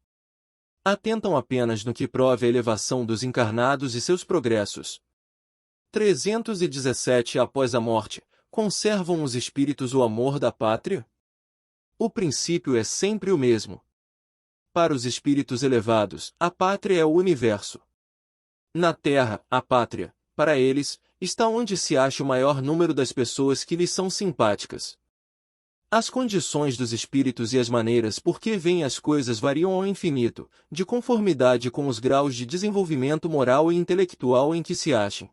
Atentam apenas no que prove a elevação dos encarnados e seus progressos. 317 Após a morte, conservam os espíritos o amor da pátria? O princípio é sempre o mesmo. Para os espíritos elevados, a pátria é o universo. Na Terra, a pátria, para eles, está onde se acha o maior número das pessoas que lhes são simpáticas. As condições dos espíritos e as maneiras por que veem as coisas variam ao infinito, de conformidade com os graus de desenvolvimento moral e intelectual em que se achem.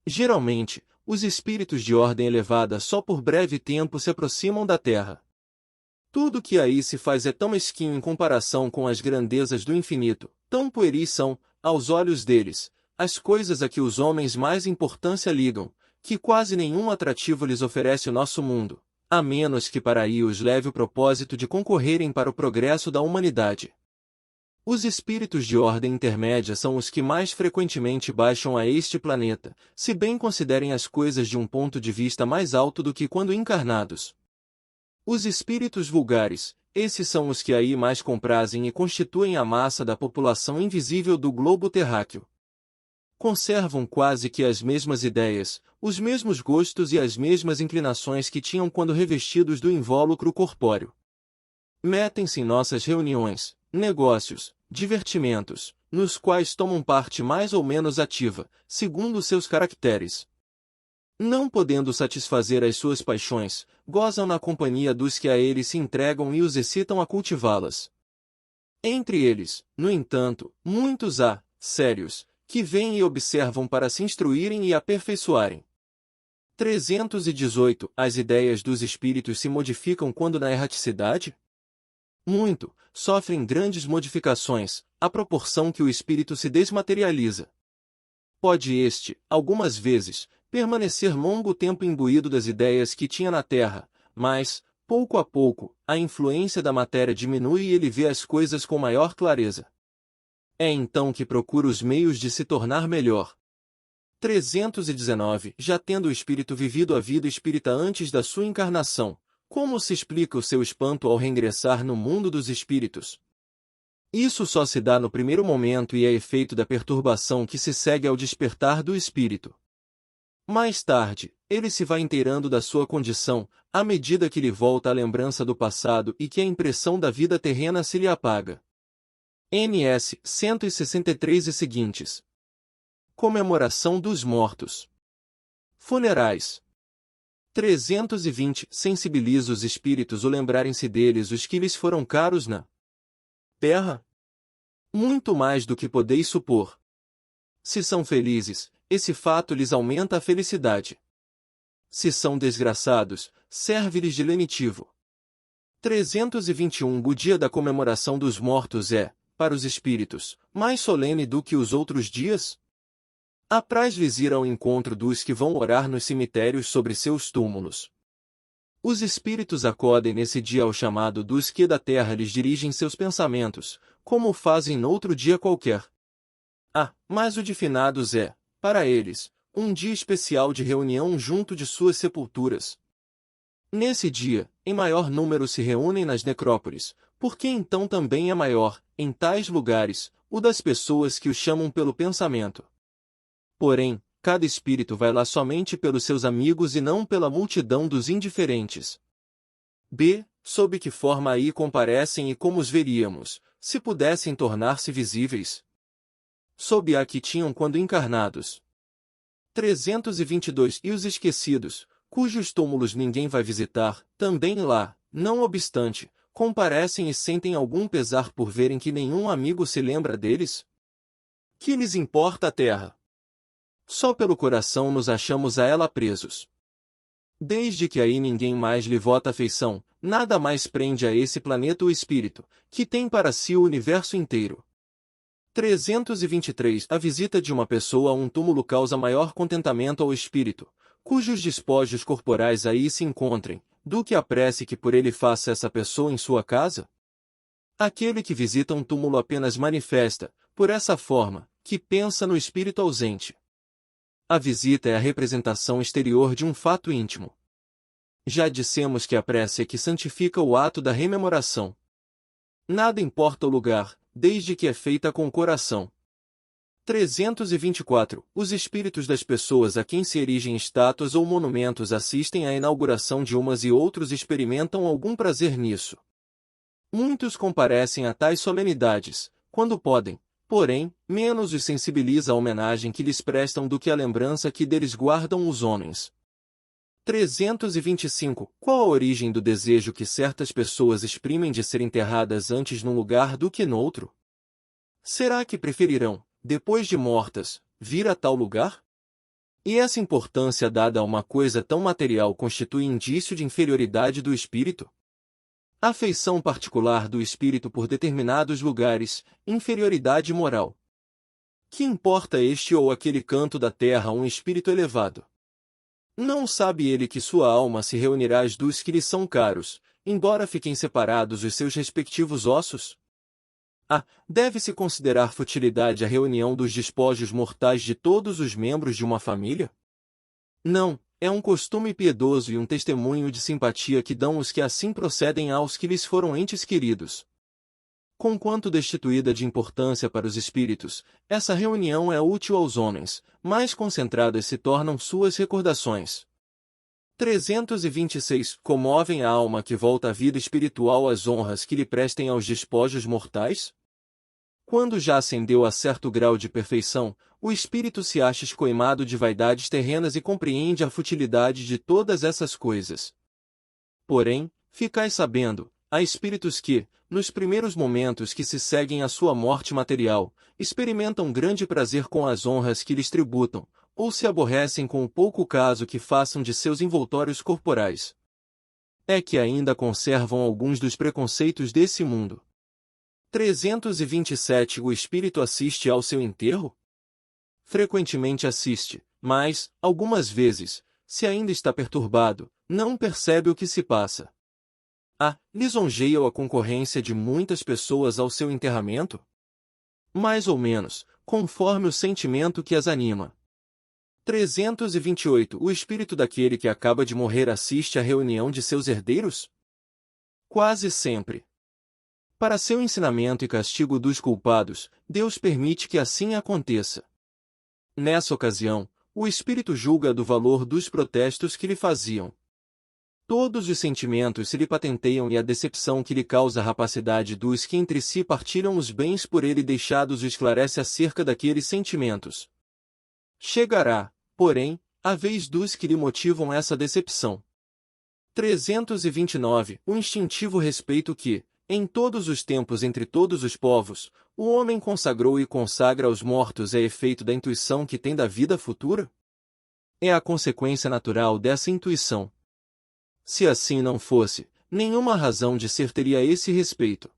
Geralmente, os espíritos de ordem elevada só por breve tempo se aproximam da Terra. Tudo que aí se faz é tão mesquinho em comparação com as grandezas do infinito, tão pueris são, aos olhos deles, as coisas a que os homens mais importância ligam, que quase nenhum atrativo lhes oferece o nosso mundo, a menos que para aí os leve o propósito de concorrerem para o progresso da humanidade. Os espíritos de ordem intermédia são os que mais frequentemente baixam a este planeta, se bem considerem as coisas de um ponto de vista mais alto do que quando encarnados. Os espíritos vulgares, esses são os que aí mais comprazem e constituem a massa da população invisível do globo terráqueo. Conservam quase que as mesmas ideias, os mesmos gostos e as mesmas inclinações que tinham quando revestidos do invólucro corpóreo. Metem-se em nossas reuniões, negócios, divertimentos, nos quais tomam parte mais ou menos ativa, segundo seus caracteres. Não podendo satisfazer as suas paixões, gozam na companhia dos que a eles se entregam e os excitam a cultivá-las. Entre eles, no entanto, muitos há, sérios, que vêm e observam para se instruírem e aperfeiçoarem. 318 As ideias dos espíritos se modificam quando na erraticidade? Muito, sofrem grandes modificações, à proporção que o espírito se desmaterializa. Pode este, algumas vezes, permanecer longo tempo imbuído das ideias que tinha na Terra, mas, pouco a pouco, a influência da matéria diminui e ele vê as coisas com maior clareza. É então que procura os meios de se tornar melhor. 319 Já tendo o espírito vivido a vida espírita antes da sua encarnação, como se explica o seu espanto ao reingressar no mundo dos espíritos? Isso só se dá no primeiro momento e é efeito da perturbação que se segue ao despertar do espírito. Mais tarde, ele se vai inteirando da sua condição, à medida que lhe volta a lembrança do passado e que a impressão da vida terrena se lhe apaga. NS 163 e seguintes. Comemoração dos mortos. Funerais. 320 Sensibiliza os espíritos o lembrarem-se deles os que lhes foram caros na terra? Muito mais do que podeis supor. Se são felizes, esse fato lhes aumenta a felicidade. Se são desgraçados, serve-lhes de lenitivo. 321 O dia da comemoração dos mortos é, para os espíritos, mais solene do que os outros dias? Apraz-lhes ir ao encontro dos que vão orar nos cemitérios sobre seus túmulos. Os espíritos acodem nesse dia ao chamado dos que da terra lhes dirigem seus pensamentos, como fazem noutro dia qualquer. Mas o de finados é, para eles, um dia especial de reunião junto de suas sepulturas. Nesse dia, em maior número se reúnem nas necrópolis, porque então também é maior, em tais lugares, o das pessoas que o chamam pelo pensamento. Porém, cada espírito vai lá somente pelos seus amigos e não pela multidão dos indiferentes. Sob que forma aí comparecem e como os veríamos, se pudessem tornar-se visíveis? Sob a que tinham quando encarnados. 322 E os esquecidos, cujos túmulos ninguém vai visitar, também lá, não obstante, comparecem e sentem algum pesar por verem que nenhum amigo se lembra deles? Que lhes importa a terra? Só pelo coração nos achamos a ela presos. Desde que aí ninguém mais lhe vota afeição, nada mais prende a esse planeta o espírito, que tem para si o universo inteiro. 323 A visita de uma pessoa a um túmulo causa maior contentamento ao espírito, cujos despojos corporais aí se encontrem, do que a prece que por ele faça essa pessoa em sua casa? Aquele que visita um túmulo apenas manifesta, por essa forma, que pensa no espírito ausente. A visita é a representação exterior de um fato íntimo. Já dissemos que a prece é que santifica o ato da rememoração. Nada importa o lugar, desde que é feita com o coração. 324. Os espíritos das pessoas a quem se erigem estátuas ou monumentos assistem à inauguração de umas e outros experimentam algum prazer nisso. Muitos comparecem a tais solenidades, quando podem, porém, menos os sensibiliza a homenagem que lhes prestam do que a lembrança que deles guardam os homens. 325. Qual a origem do desejo que certas pessoas exprimem de ser enterradas antes num lugar do que noutro? Será que preferirão, depois de mortas, vir a tal lugar? E essa importância dada a uma coisa tão material constitui indício de inferioridade do espírito? Afeição particular do espírito por determinados lugares, inferioridade moral. Que importa este ou aquele canto da terra a um espírito elevado? Não sabe ele que sua alma se reunirá às dos que lhe são caros, embora fiquem separados os seus respectivos ossos? Deve-se considerar futilidade a reunião dos despojos mortais de todos os membros de uma família? Não, é um costume piedoso e um testemunho de simpatia que dão os que assim procedem aos que lhes foram entes queridos. Conquanto destituída de importância para os espíritos, essa reunião é útil aos homens, mais concentradas se tornam suas recordações. 326. Comovem a alma que volta à vida espiritual as honras que lhe prestem aos despojos mortais? Quando já ascendeu a certo grau de perfeição, o espírito se acha escoimado de vaidades terrenas e compreende a futilidade de todas essas coisas. Porém, ficai sabendo, há espíritos que, nos primeiros momentos que se seguem à sua morte material, experimentam grande prazer com as honras que lhes tributam, ou se aborrecem com o pouco caso que façam de seus envoltórios corporais. É que ainda conservam alguns dos preconceitos desse mundo. 327. O espírito assiste ao seu enterro? Frequentemente assiste, mas, algumas vezes, se ainda está perturbado, não percebe o que se passa. Lisonjeia a concorrência de muitas pessoas ao seu enterramento? Mais ou menos, conforme o sentimento que as anima. 328. O espírito daquele que acaba de morrer assiste à reunião de seus herdeiros? Quase sempre. Para seu ensinamento e castigo dos culpados, Deus permite que assim aconteça. Nessa ocasião, o espírito julga do valor dos protestos que lhe faziam. Todos os sentimentos se lhe patenteiam e a decepção que lhe causa a rapacidade dos que entre si partilham os bens por ele deixados o esclarece acerca daqueles sentimentos. Chegará, porém, a vez dos que lhe motivam essa decepção. 329. O instintivo respeito que, em todos os tempos entre todos os povos, o homem consagrou e consagra aos mortos é efeito da intuição que tem da vida futura? É a consequência natural dessa intuição. Se assim não fosse, nenhuma razão de ser teria esse respeito.